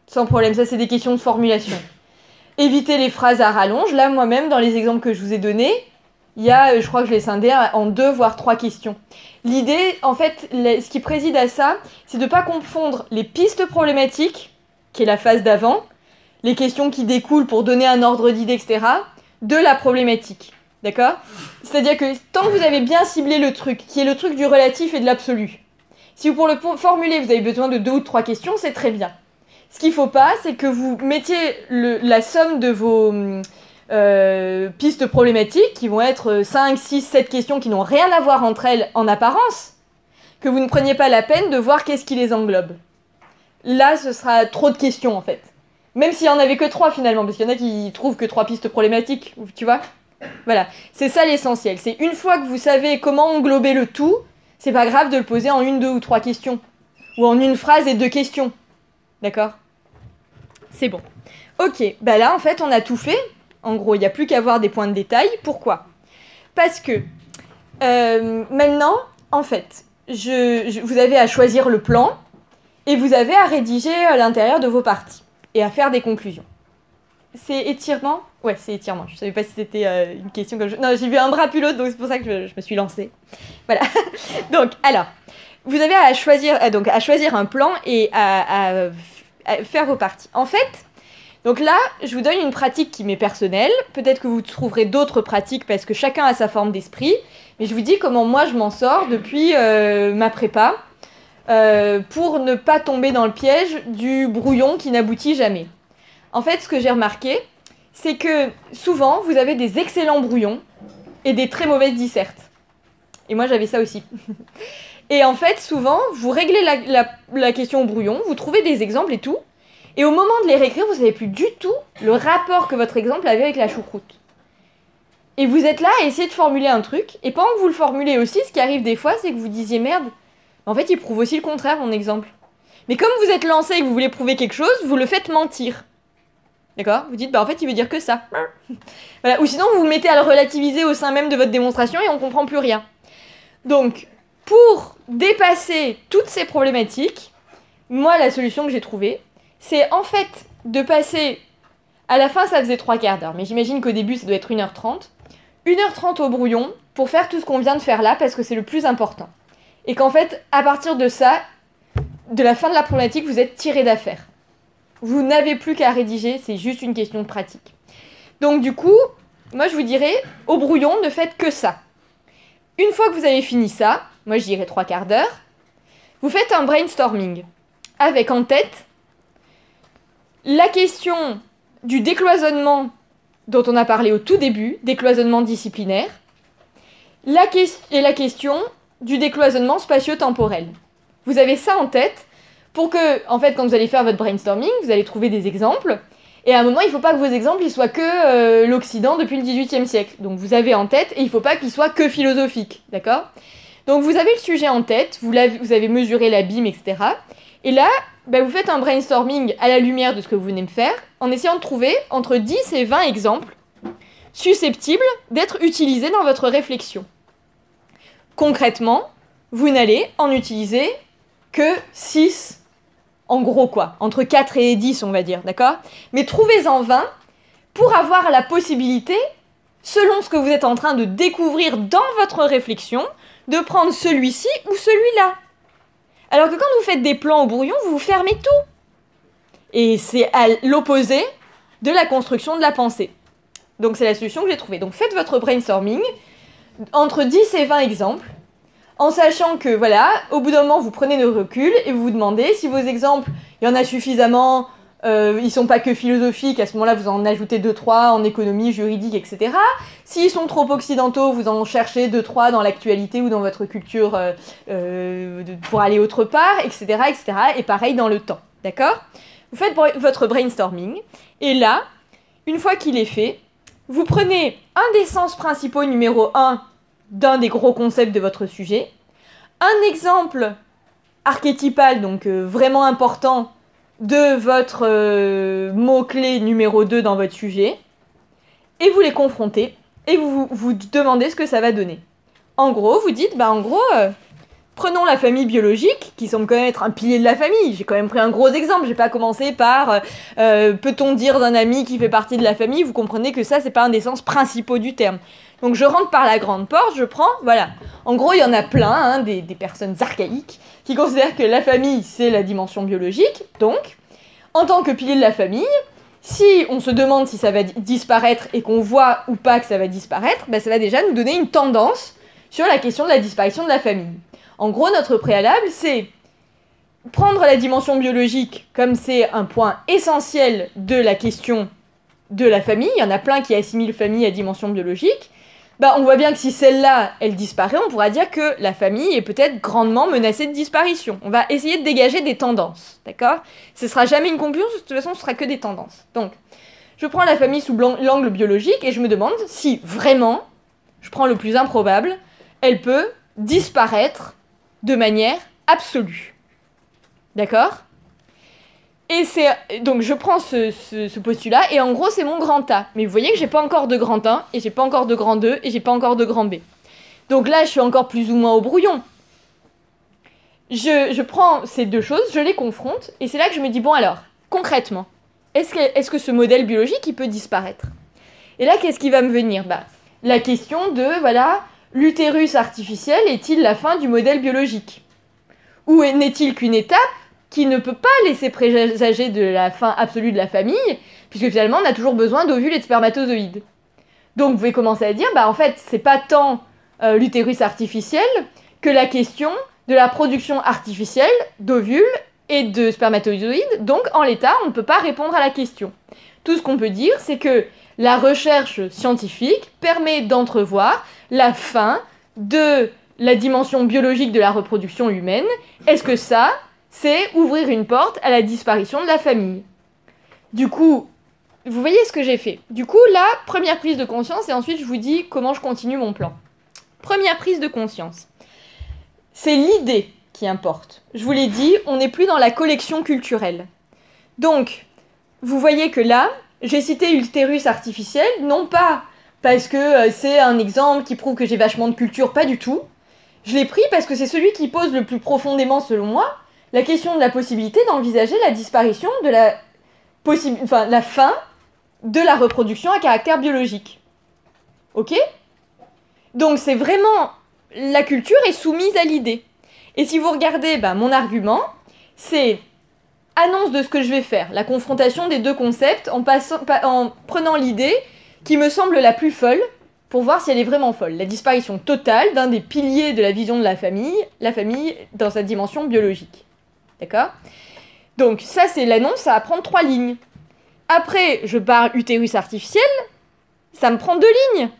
Sans problème, ça c'est des questions de formulation. Évitez les phrases à rallonge. Là, moi-même, dans les exemples que je vous ai donnés, il y a, je crois que je l'ai scindé en 2 voire 3 questions. L'idée, en fait, ce qui préside à ça, c'est de ne pas confondre les pistes problématiques, qui est la phase d'avant, les questions qui découlent pour donner un ordre d'idée, etc., de la problématique. D'accord? C'est-à-dire que tant que vous avez bien ciblé le truc, qui est le truc du relatif et de l'absolu, si pour le formuler, vous avez besoin de 2 ou 3 questions, c'est très bien. Ce qu'il ne faut pas, c'est que vous mettiez la somme de vos pistes problématiques, qui vont être 5, 6, 7 questions qui n'ont rien à voir entre elles en apparence, que vous ne preniez pas la peine de voir qu'est-ce qui les englobe. Là, ce sera trop de questions, en fait. Même s'il n'y en avait que 3, finalement, parce qu'il y en a qui trouvent que 3 pistes problématiques, tu vois? Voilà, c'est ça l'essentiel. C'est une fois que vous savez comment englober le tout, c'est pas grave de le poser en 1, 2 ou 3 questions. Ou en une phrase et 2 questions. D'accord? C'est bon. Ok, là, en fait, on a tout fait. En gros, il n'y a plus qu'à voir des points de détail. Pourquoi? Parce que maintenant, en fait, vous avez à choisir le plan et vous avez à rédiger l'intérieur de vos parties et à faire des conclusions. C'est étirement? Ouais, c'est étirement. Je ne savais pas si c'était une question comme... Non, j'ai vu un bras puis l'autre, donc c'est pour ça que je me suis lancée. Voilà. Donc, alors, vous avez à choisir un plan et à faire vos parties. En fait... Donc là, je vous donne une pratique qui m'est personnelle. Peut-être que vous trouverez d'autres pratiques parce que chacun a sa forme d'esprit. Mais je vous dis comment moi je m'en sors depuis ma prépa pour ne pas tomber dans le piège du brouillon qui n'aboutit jamais. En fait, ce que j'ai remarqué, c'est que souvent, vous avez des excellents brouillons et des très mauvaises dissertes. Et moi, j'avais ça aussi. Et en fait, souvent, vous réglez la question au brouillon, vous trouvez des exemples et tout. Et au moment de les réécrire, vous ne savez plus du tout le rapport que votre exemple avait avec la choucroute. Et vous êtes là à essayer de formuler un truc, et pendant que vous le formulez aussi, ce qui arrive des fois, c'est que vous disiez « Merde, en fait, il prouve aussi le contraire, mon exemple. » Mais comme vous êtes lancé et que vous voulez prouver quelque chose, vous le faites mentir. D'accord? Vous dites « en fait, il veut dire que ça. » Voilà. Ou sinon, vous vous mettez à le relativiser au sein même de votre démonstration et on ne comprend plus rien. Donc, pour dépasser toutes ces problématiques, moi, la solution que j'ai trouvée, c'est en fait de passer... À la fin, ça faisait 3/4 d'heure, mais j'imagine qu'au début, ça doit être 1h30. 1h30 au brouillon pour faire tout ce qu'on vient de faire là, parce que c'est le plus important. Et qu'en fait, à partir de ça, de la fin de la problématique, vous êtes tiré d'affaire. Vous n'avez plus qu'à rédiger, c'est juste une question de pratique. Donc du coup, moi je vous dirais, au brouillon, ne faites que ça. Une fois que vous avez fini ça, moi je dirais 3/4 d'heure, vous faites un brainstorming, avec en tête la question du décloisonnement dont on a parlé au tout début, décloisonnement disciplinaire, et la question du décloisonnement spatio-temporel. Vous avez ça en tête pour que, en fait, quand vous allez faire votre brainstorming, vous allez trouver des exemples, et à un moment, il ne faut pas que vos exemples ils soient que l'Occident depuis le XVIIIe siècle. Donc vous avez en tête, et il ne faut pas qu'ils soient que philosophiques, d'accord? Donc vous avez le sujet en tête, vous avez mesuré la BIM, etc. Et là, vous faites un brainstorming à la lumière de ce que vous venez de faire, en essayant de trouver entre 10 et 20 exemples susceptibles d'être utilisés dans votre réflexion. Concrètement, vous n'allez en utiliser que 6, en gros quoi, entre 4 et 10 on va dire, d'accord? Mais trouvez-en 20 pour avoir la possibilité, selon ce que vous êtes en train de découvrir dans votre réflexion, de prendre celui-ci ou celui-là. Alors que quand vous faites des plans au brouillon, vous fermez tout. Et c'est à l'opposé de la construction de la pensée. Donc c'est la solution que j'ai trouvée. Donc faites votre brainstorming entre 10 et 20 exemples, en sachant que, voilà, au bout d'un moment, vous prenez le recul et vous vous demandez si vos exemples, il y en a suffisamment, ils sont pas que philosophiques, à ce moment-là, vous en ajoutez 2-3 en économie, juridique, etc. S'ils sont trop occidentaux, vous en cherchez 2-3 dans l'actualité ou dans votre culture pour aller autre part, etc., etc. Et pareil dans le temps, d'accord? Vous faites votre brainstorming, et là, une fois qu'il est fait, vous prenez un des sens principaux numéro 1 d'un des gros concepts de votre sujet, un exemple archétypal, donc vraiment important, de votre mot-clé numéro 2 dans votre sujet, et vous les confrontez, et vous vous demandez ce que ça va donner. En gros, vous dites, prenons la famille biologique, qui semble quand même être un pilier de la famille. J'ai quand même pris un gros exemple, j'ai pas commencé par peut-on dire d'un ami qui fait partie de la famille, vous comprenez que ça, c'est pas un des sens principaux du terme. Donc je rentre par la grande porte, je prends, voilà. En gros, il y en a plein, hein, des personnes archaïques, qui considèrent que la famille, c'est la dimension biologique. Donc, en tant que pilier de la famille, si on se demande si ça va disparaître et qu'on voit ou pas que ça va disparaître, ça va déjà nous donner une tendance sur la question de la disparition de la famille. En gros, notre préalable, c'est prendre la dimension biologique comme c'est un point essentiel de la question de la famille. Il y en a plein qui assimilent famille à dimension biologique. On voit bien que si celle-là, elle disparaît, on pourra dire que la famille est peut-être grandement menacée de disparition. On va essayer de dégager des tendances, d'accord? Ce sera jamais une conclusion, de toute façon, ce sera que des tendances. Donc, je prends la famille sous l'angle biologique et je me demande si vraiment, je prends le plus improbable, elle peut disparaître de manière absolue. D'accord? Et donc je prends ce postulat, et en gros c'est mon grand A. Mais vous voyez que j'ai pas encore de grand 1, et j'ai pas encore de grand 2, et j'ai pas encore de grand B. Donc là je suis encore plus ou moins au brouillon. Je prends ces deux choses, je les confronte, et c'est là que je me dis, bon alors, concrètement, est-ce que ce modèle biologique, il peut disparaître? Et là, qu'est-ce qui va me venir? La question de, voilà, l'utérus artificiel est-il la fin du modèle biologique? Ou n'est-il qu'une étape qui ne peut pas laisser présager de la fin absolue de la famille, puisque finalement on a toujours besoin d'ovules et de spermatozoïdes. Donc vous pouvez commencer à dire, en fait, c'est pas tant l'utérus artificiel que la question de la production artificielle d'ovules et de spermatozoïdes, donc en l'état, on ne peut pas répondre à la question. Tout ce qu'on peut dire, c'est que la recherche scientifique permet d'entrevoir la fin de la dimension biologique de la reproduction humaine. Est-ce que ça, c'est ouvrir une porte à la disparition de la famille? Du coup, vous voyez ce que j'ai fait. Du coup, là, première prise de conscience, et ensuite je vous dis comment je continue mon plan. Première prise de conscience. C'est l'idée qui importe. Je vous l'ai dit, on n'est plus dans la collection culturelle. Donc, vous voyez que là, j'ai cité l'utérus artificiel, non pas parce que c'est un exemple qui prouve que j'ai vachement de culture, pas du tout. Je l'ai pris parce que c'est celui qui pose le plus profondément, selon moi, la question de la possibilité d'envisager la disparition de la fin de la reproduction à caractère biologique. Ok? Donc c'est vraiment... La culture est soumise à l'idée. Et si vous regardez mon argument, c'est annonce de ce que je vais faire, la confrontation des deux concepts en prenant l'idée qui me semble la plus folle, pour voir si elle est vraiment folle. La disparition totale d'un des piliers de la vision de la famille dans sa dimension biologique. D'accord? Donc ça c'est l'annonce, ça va prendre 3 lignes. Après, je parle utérus artificiel, ça me prend 2 lignes.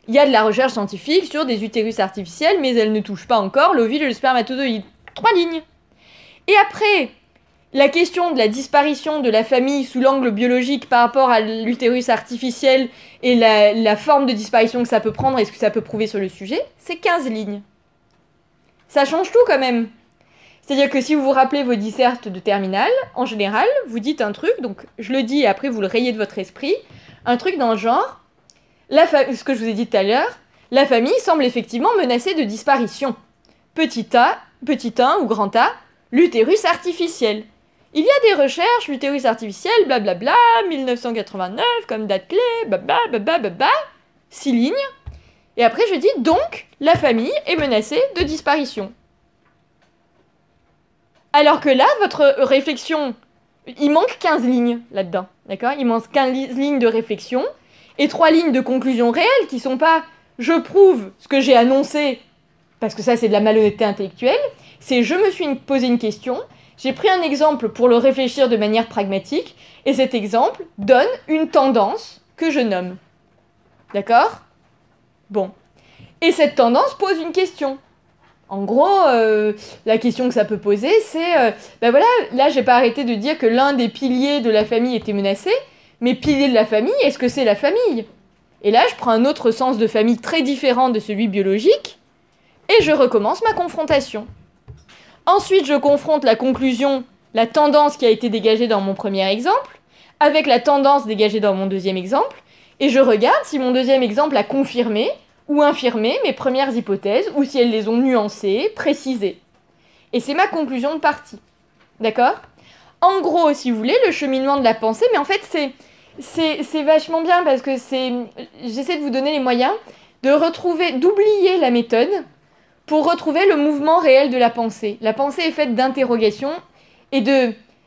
Il y a de la recherche scientifique sur des utérus artificiels, mais elle ne touche pas encore l'ovule et le spermatozoïde. 3 lignes. Et après, la question de la disparition de la famille sous l'angle biologique par rapport à l'utérus artificiel et la forme de disparition que ça peut prendre et ce que ça peut prouver sur le sujet, c'est 15 lignes. Ça change tout quand même. C'est-à-dire que si vous vous rappelez vos dissertes de terminale, en général, vous dites un truc, donc je le dis et après vous le rayez de votre esprit, un truc dans le genre, ce que je vous ai dit tout à l'heure, la famille semble effectivement menacée de disparition. Petit a, petit 1 ou grand A, l'utérus artificiel. Il y a des recherches, l'utérus artificiel, blablabla, 1989, comme date clé, blablabla, 6 lignes. Et après je dis donc, la famille est menacée de disparition. Alors que là, votre réflexion, il manque 15 lignes là-dedans, d'accord? Il manque 15 lignes de réflexion et 3 lignes de conclusion réelle qui sont pas « je prouve ce que j'ai annoncé », parce que ça c'est de la malhonnêteté intellectuelle, c'est « je me suis posé une question », j'ai pris un exemple pour le réfléchir de manière pragmatique, et cet exemple donne une tendance que je nomme. D'accord? Bon. Et cette tendance pose une question. En gros, la question que ça peut poser, c'est... ben voilà, là, j'ai pas arrêté de dire que l'un des piliers de la famille était menacé, mais pilier de la famille, est-ce que c'est la famille? Et là, je prends un autre sens de famille très différent de celui biologique, et je recommence ma confrontation. Ensuite, je confronte la conclusion, la tendance qui a été dégagée dans mon premier exemple, avec la tendance dégagée dans mon deuxième exemple, et je regarde si mon deuxième exemple a confirmé ou infirmé mes premières hypothèses, ou si elles les ont nuancées, précisées. Et c'est ma conclusion de partie. D'accord? En gros, si vous voulez, le cheminement de la pensée, mais en fait, c'est vachement bien, parce que j'essaie de vous donner les moyens de retrouver, d'oublier la méthode, pour retrouver le mouvement réel de la pensée. La pensée est faite d'interrogations et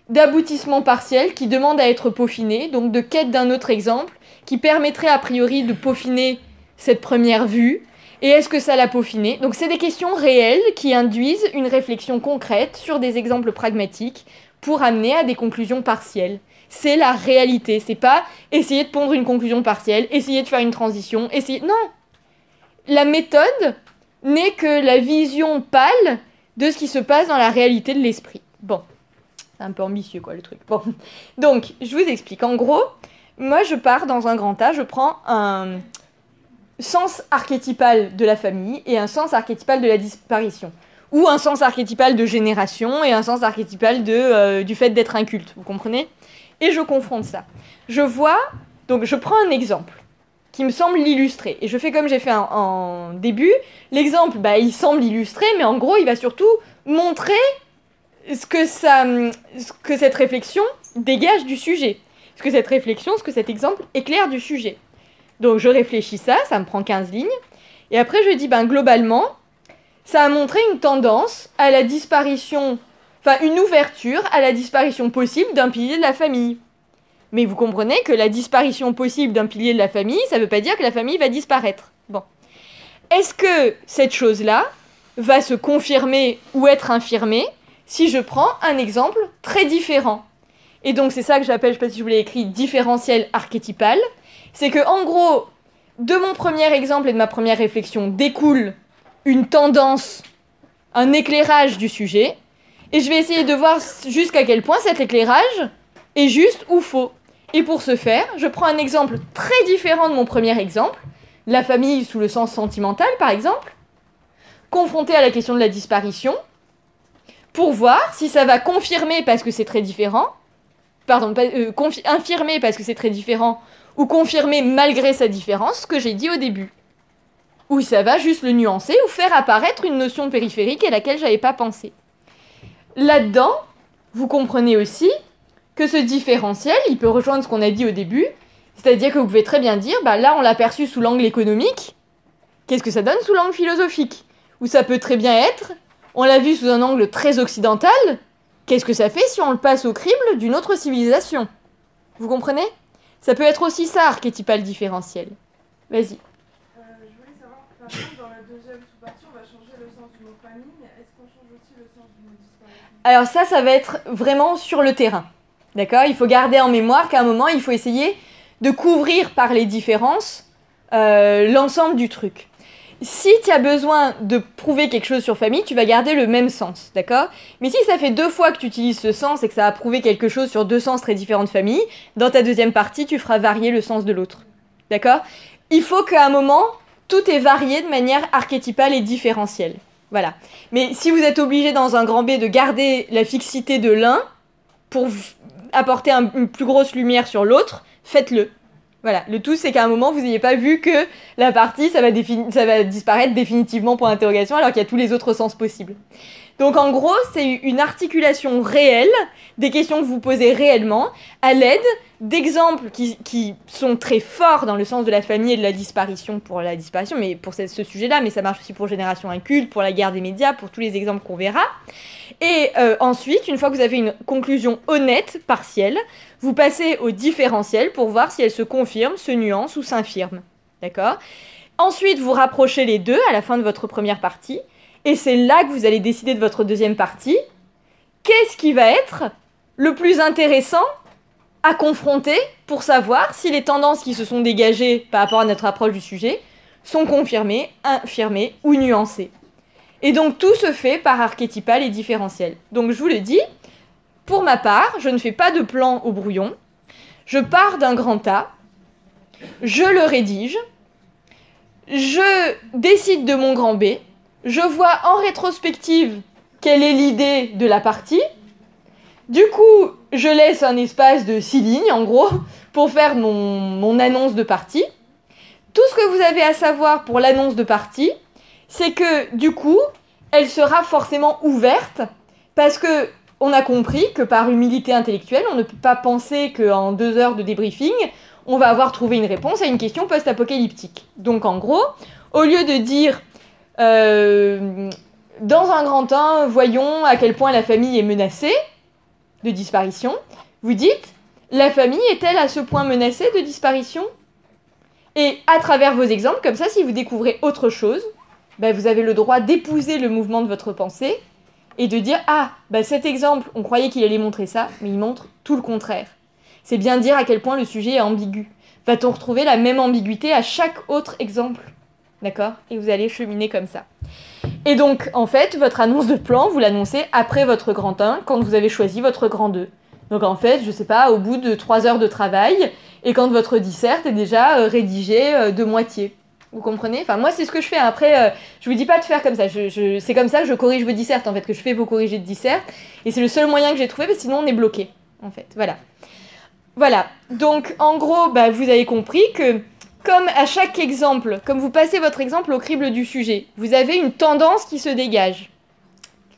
d'aboutissements partiels qui demandent à être peaufinés, donc de quête d'un autre exemple, qui permettrait a priori de peaufiner cette première vue. Et est-ce que ça l'a peaufiné? Donc c'est des questions réelles qui induisent une réflexion concrète sur des exemples pragmatiques pour amener à des conclusions partielles. C'est la réalité, c'est pas essayer de pondre une conclusion partielle, essayer de faire une transition, essayer... Non! La méthode n'est que la vision pâle de ce qui se passe dans la réalité de l'esprit. Bon, c'est un peu ambitieux quoi le truc. Bon, donc je vous explique. En gros, moi je pars dans un grand A, je prends un sens archétypal de la famille et un sens archétypal de la disparition. Ou un sens archétypal de génération et un sens archétypal du fait d'être inculte, vous comprenez? Et je confronte ça. Donc je prends un exemple qui me semble l'illustrer. Et je fais comme j'ai fait en début. L'exemple, il semble illustrer, mais en gros, il va surtout montrer ce que cette réflexion dégage du sujet. Ce que cette réflexion, ce que cet exemple éclaire du sujet. Donc je réfléchis ça me prend 15 lignes. Et après, je dis, globalement, ça a montré une tendance à la disparition, une ouverture à la disparition possible d'un pilier de la famille. Mais vous comprenez que la disparition possible d'un pilier de la famille, ça ne veut pas dire que la famille va disparaître. Bon. Est-ce que cette chose-là va se confirmer ou être infirmée si je prends un exemple très différent? Et donc c'est ça que j'appelle, je ne sais pas si je vous l'ai écrit, différentiel archétypal. C'est que en gros, de mon premier exemple et de ma première réflexion découle une tendance, un éclairage du sujet. Et je vais essayer de voir jusqu'à quel point cet éclairage est juste ou faux. Et pour ce faire, je prends un exemple très différent de mon premier exemple, la famille sous le sens sentimental par exemple, confronté à la question de la disparition, pour voir si ça va confirmer parce que c'est très différent, infirmer parce que c'est très différent, ou confirmer malgré sa différence ce que j'ai dit au début. Ou ça va juste le nuancer ou faire apparaître une notion périphérique à laquelle j'avais pas pensé. Là-dedans, vous comprenez aussi que ce différentiel, il peut rejoindre ce qu'on a dit au début, c'est-à-dire que vous pouvez très bien dire, là on l'a perçu sous l'angle économique, qu'est-ce que ça donne sous l'angle philosophique? Ou ça peut très bien être, on l'a vu sous un angle très occidental, qu'est-ce que ça fait si on le passe au crible d'une autre civilisation? Vous comprenez? Ça peut être aussi ça, archétypal différentiel. Vas-y. Je voulais savoir, par exemple, dans la deuxième sous-partie, on va changer le sens du mot famille, mais est-ce qu'on change aussi le sens du mot disparition? Alors ça va être vraiment sur le terrain. D'accord? Il faut garder en mémoire qu'à un moment, il faut essayer de couvrir par les différences l'ensemble du truc. Si tu as besoin de prouver quelque chose sur famille, tu vas garder le même sens, d'accord? Mais si ça fait 2 fois que tu utilises ce sens et que ça a prouvé quelque chose sur 2 sens très différents de famille, dans ta deuxième partie, tu feras varier le sens de l'autre, d'accord? Il faut qu'à un moment, tout est varié de manière archétypale et différentielle, voilà. Mais si vous êtes obligé dans un grand B de garder la fixité de l'un pour apporter une plus grosse lumière sur l'autre, faites-le. Voilà, le tout c'est qu'à un moment vous n'ayez pas vu que la partie ça va disparaître définitivement point d'interrogation alors qu'il y a tous les autres sens possibles. Donc en gros c'est une articulation réelle des questions que vous posez réellement à l'aide d'exemples qui sont très forts dans le sens de la famille et de la disparition pour la disparition, mais pour ce sujet-là, mais ça marche aussi pour Génération Inculte, pour la guerre des médias, pour tous les exemples qu'on verra. Et ensuite, une fois que vous avez une conclusion honnête, partielle, vous passez au différentiel pour voir si elle se confirme, se nuance ou s'infirme. D'accord ? Ensuite, vous rapprochez les deux à la fin de votre première partie, et c'est là que vous allez décider de votre deuxième partie. Qu'est-ce qui va être le plus intéressant à confronter pour savoir si les tendances qui se sont dégagées par rapport à notre approche du sujet sont confirmées, infirmées ou nuancées. Et donc tout se fait par archétypal et différentiel. Donc je vous le dis, pour ma part, je ne fais pas de plan au brouillon, je pars d'un grand A, je le rédige, je décide de mon grand B, je vois en rétrospective quelle est l'idée de la partie. Du coup, je laisse un espace de 6 lignes, en gros, pour faire mon annonce de partie. Tout ce que vous avez à savoir pour l'annonce de partie, c'est que, du coup, elle sera forcément ouverte, parce que on a compris que par humilité intellectuelle, on ne peut pas penser qu'en 2 heures de débriefing, on va avoir trouvé une réponse à une question post-apocalyptique. Donc, en gros, au lieu de dire... dans un grand 1, voyons à quel point la famille est menacée de disparition. Vous dites, la famille est-elle à ce point menacée de disparition ? Et à travers vos exemples, comme ça, si vous découvrez autre chose, bah, vous avez le droit d'épouser le mouvement de votre pensée et de dire, ah, bah, cet exemple, on croyait qu'il allait montrer ça, mais il montre tout le contraire. C'est bien dire à quel point le sujet est ambigu. Va-t-on retrouver la même ambiguïté à chaque autre exemple ? D'accord ? Et vous allez cheminer comme ça. Et donc, en fait, votre annonce de plan, vous l'annoncez après votre grand 1, quand vous avez choisi votre grand 2. Donc en fait, je sais pas, au bout de 3 heures de travail, et quand votre dissert est déjà rédigé de moitié. Vous comprenez ? Enfin, moi, c'est ce que je fais. Après, je vous dis pas de faire comme ça. C'est comme ça que je corrige vos dissertes, en fait, que je fais vos corrigés de dissert. Et c'est le seul moyen que j'ai trouvé, parce que sinon on est bloqué, en fait. Voilà. Voilà. Donc, en gros, bah, vous avez compris que... Comme à chaque exemple, comme vous passez votre exemple au crible du sujet, vous avez une tendance qui se dégage,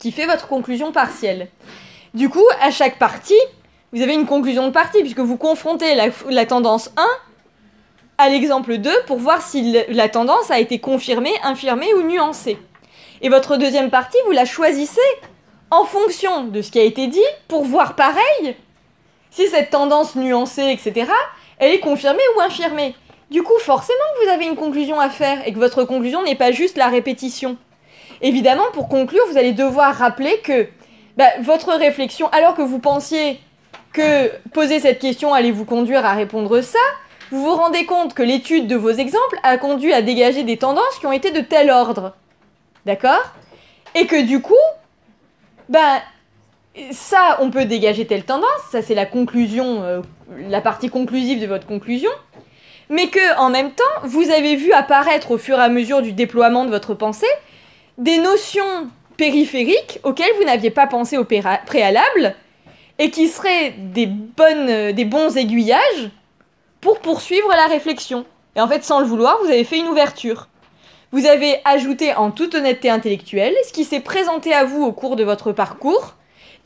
qui fait votre conclusion partielle. Du coup, à chaque partie, vous avez une conclusion de partie, puisque vous confrontez la tendance 1 à l'exemple 2 pour voir si la tendance a été confirmée, infirmée ou nuancée. Et votre deuxième partie, vous la choisissez en fonction de ce qui a été dit pour voir pareil si cette tendance nuancée, etc., elle est confirmée ou infirmée. Du coup, forcément que vous avez une conclusion à faire et que votre conclusion n'est pas juste la répétition. Évidemment, pour conclure, vous allez devoir rappeler que votre réflexion, alors que vous pensiez que poser cette question allait vous conduire à répondre ça, vous vous rendez compte que l'étude de vos exemples a conduit à dégager des tendances qui ont été de tel ordre. D'accord ? Et que du coup, ça, on peut dégager telle tendance, ça c'est la conclusion, la partie conclusive de votre conclusion, mais que, en même temps, vous avez vu apparaître au fur et à mesure du déploiement de votre pensée des notions périphériques auxquelles vous n'aviez pas pensé au préalable et qui seraient des bons aiguillages pour poursuivre la réflexion. Et en fait, sans le vouloir, vous avez fait une ouverture. Vous avez ajouté en toute honnêteté intellectuelle ce qui s'est présenté à vous au cours de votre parcours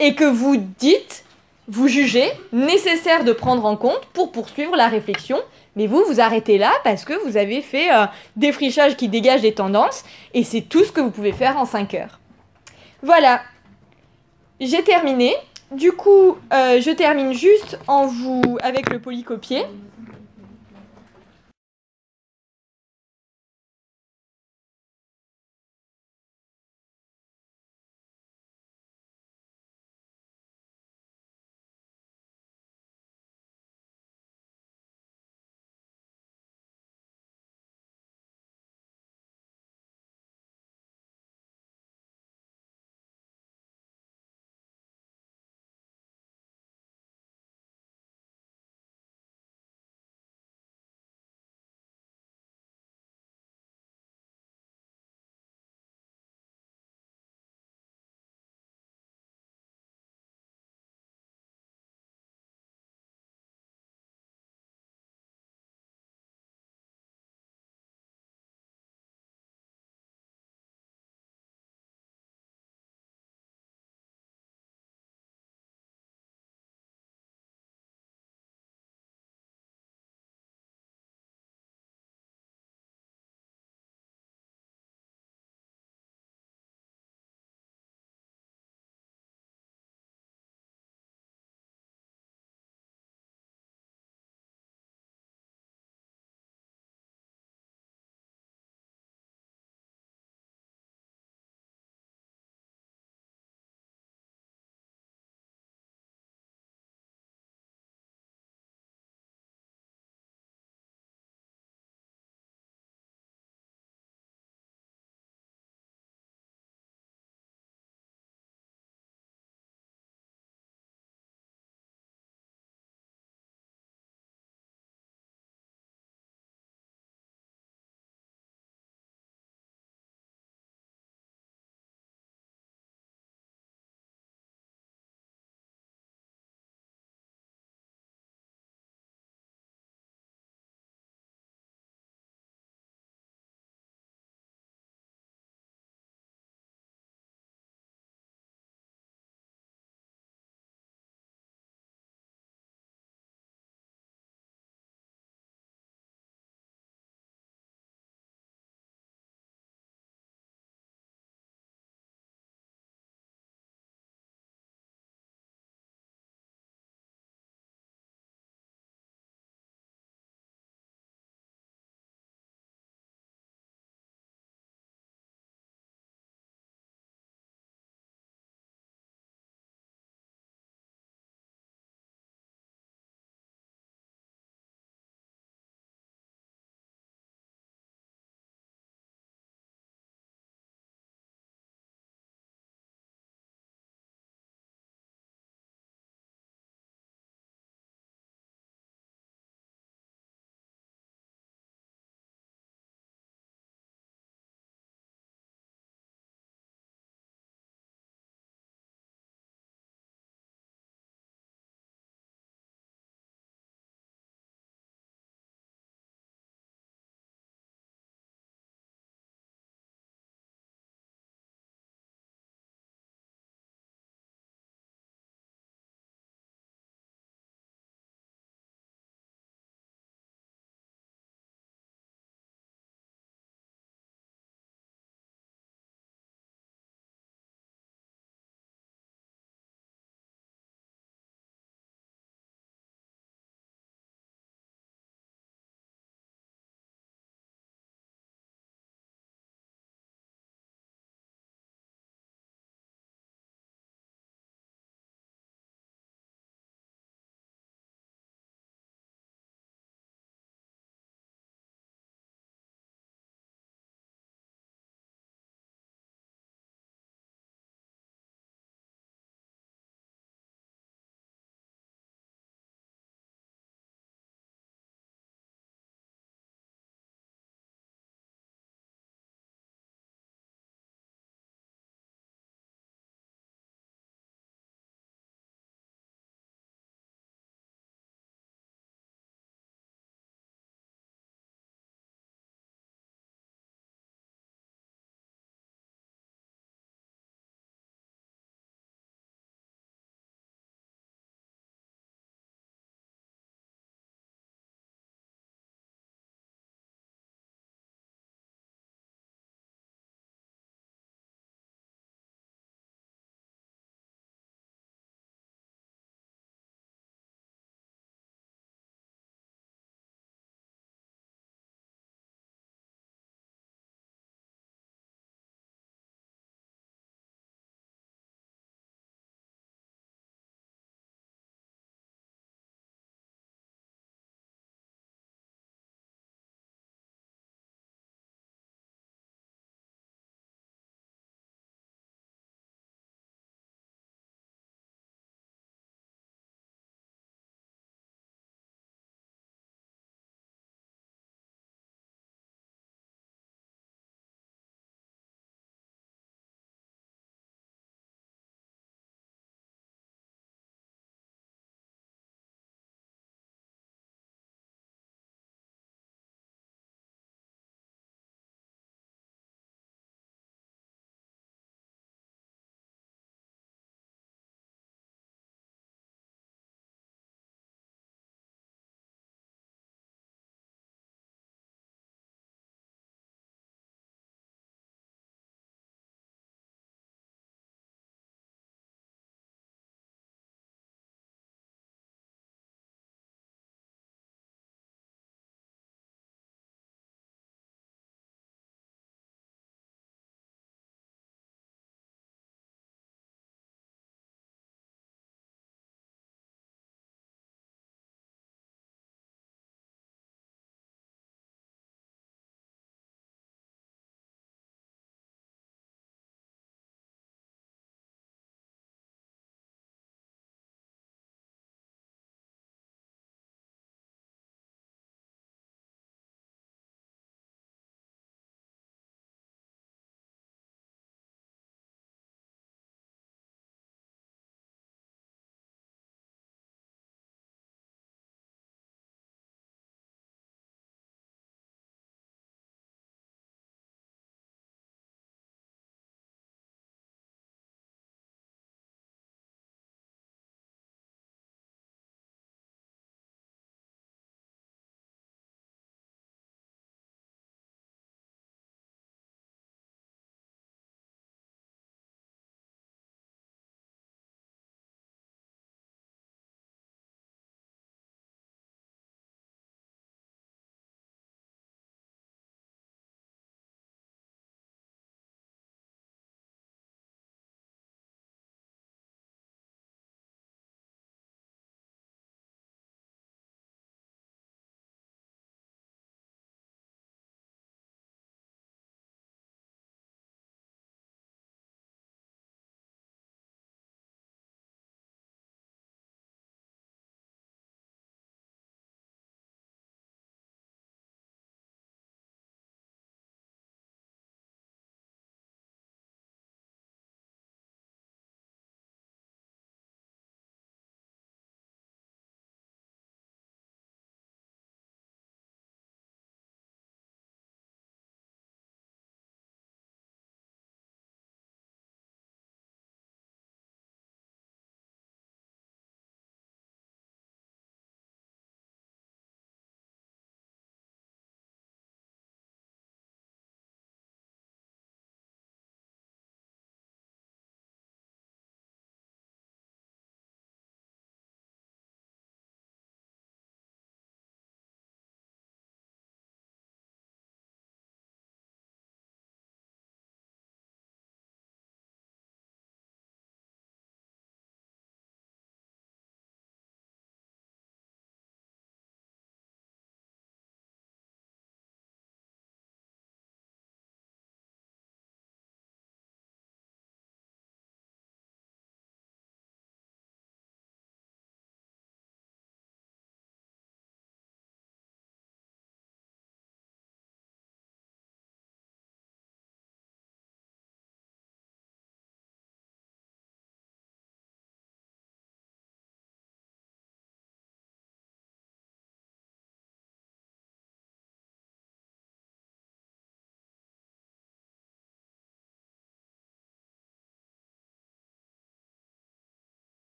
et que vous dites, vous jugez nécessaire de prendre en compte pour poursuivre la réflexion. Mais vous arrêtez là parce que vous avez fait défrichage qui dégage des tendances et c'est tout ce que vous pouvez faire en 5 heures. Voilà, j'ai terminé. Du coup, je termine juste avec le polycopier.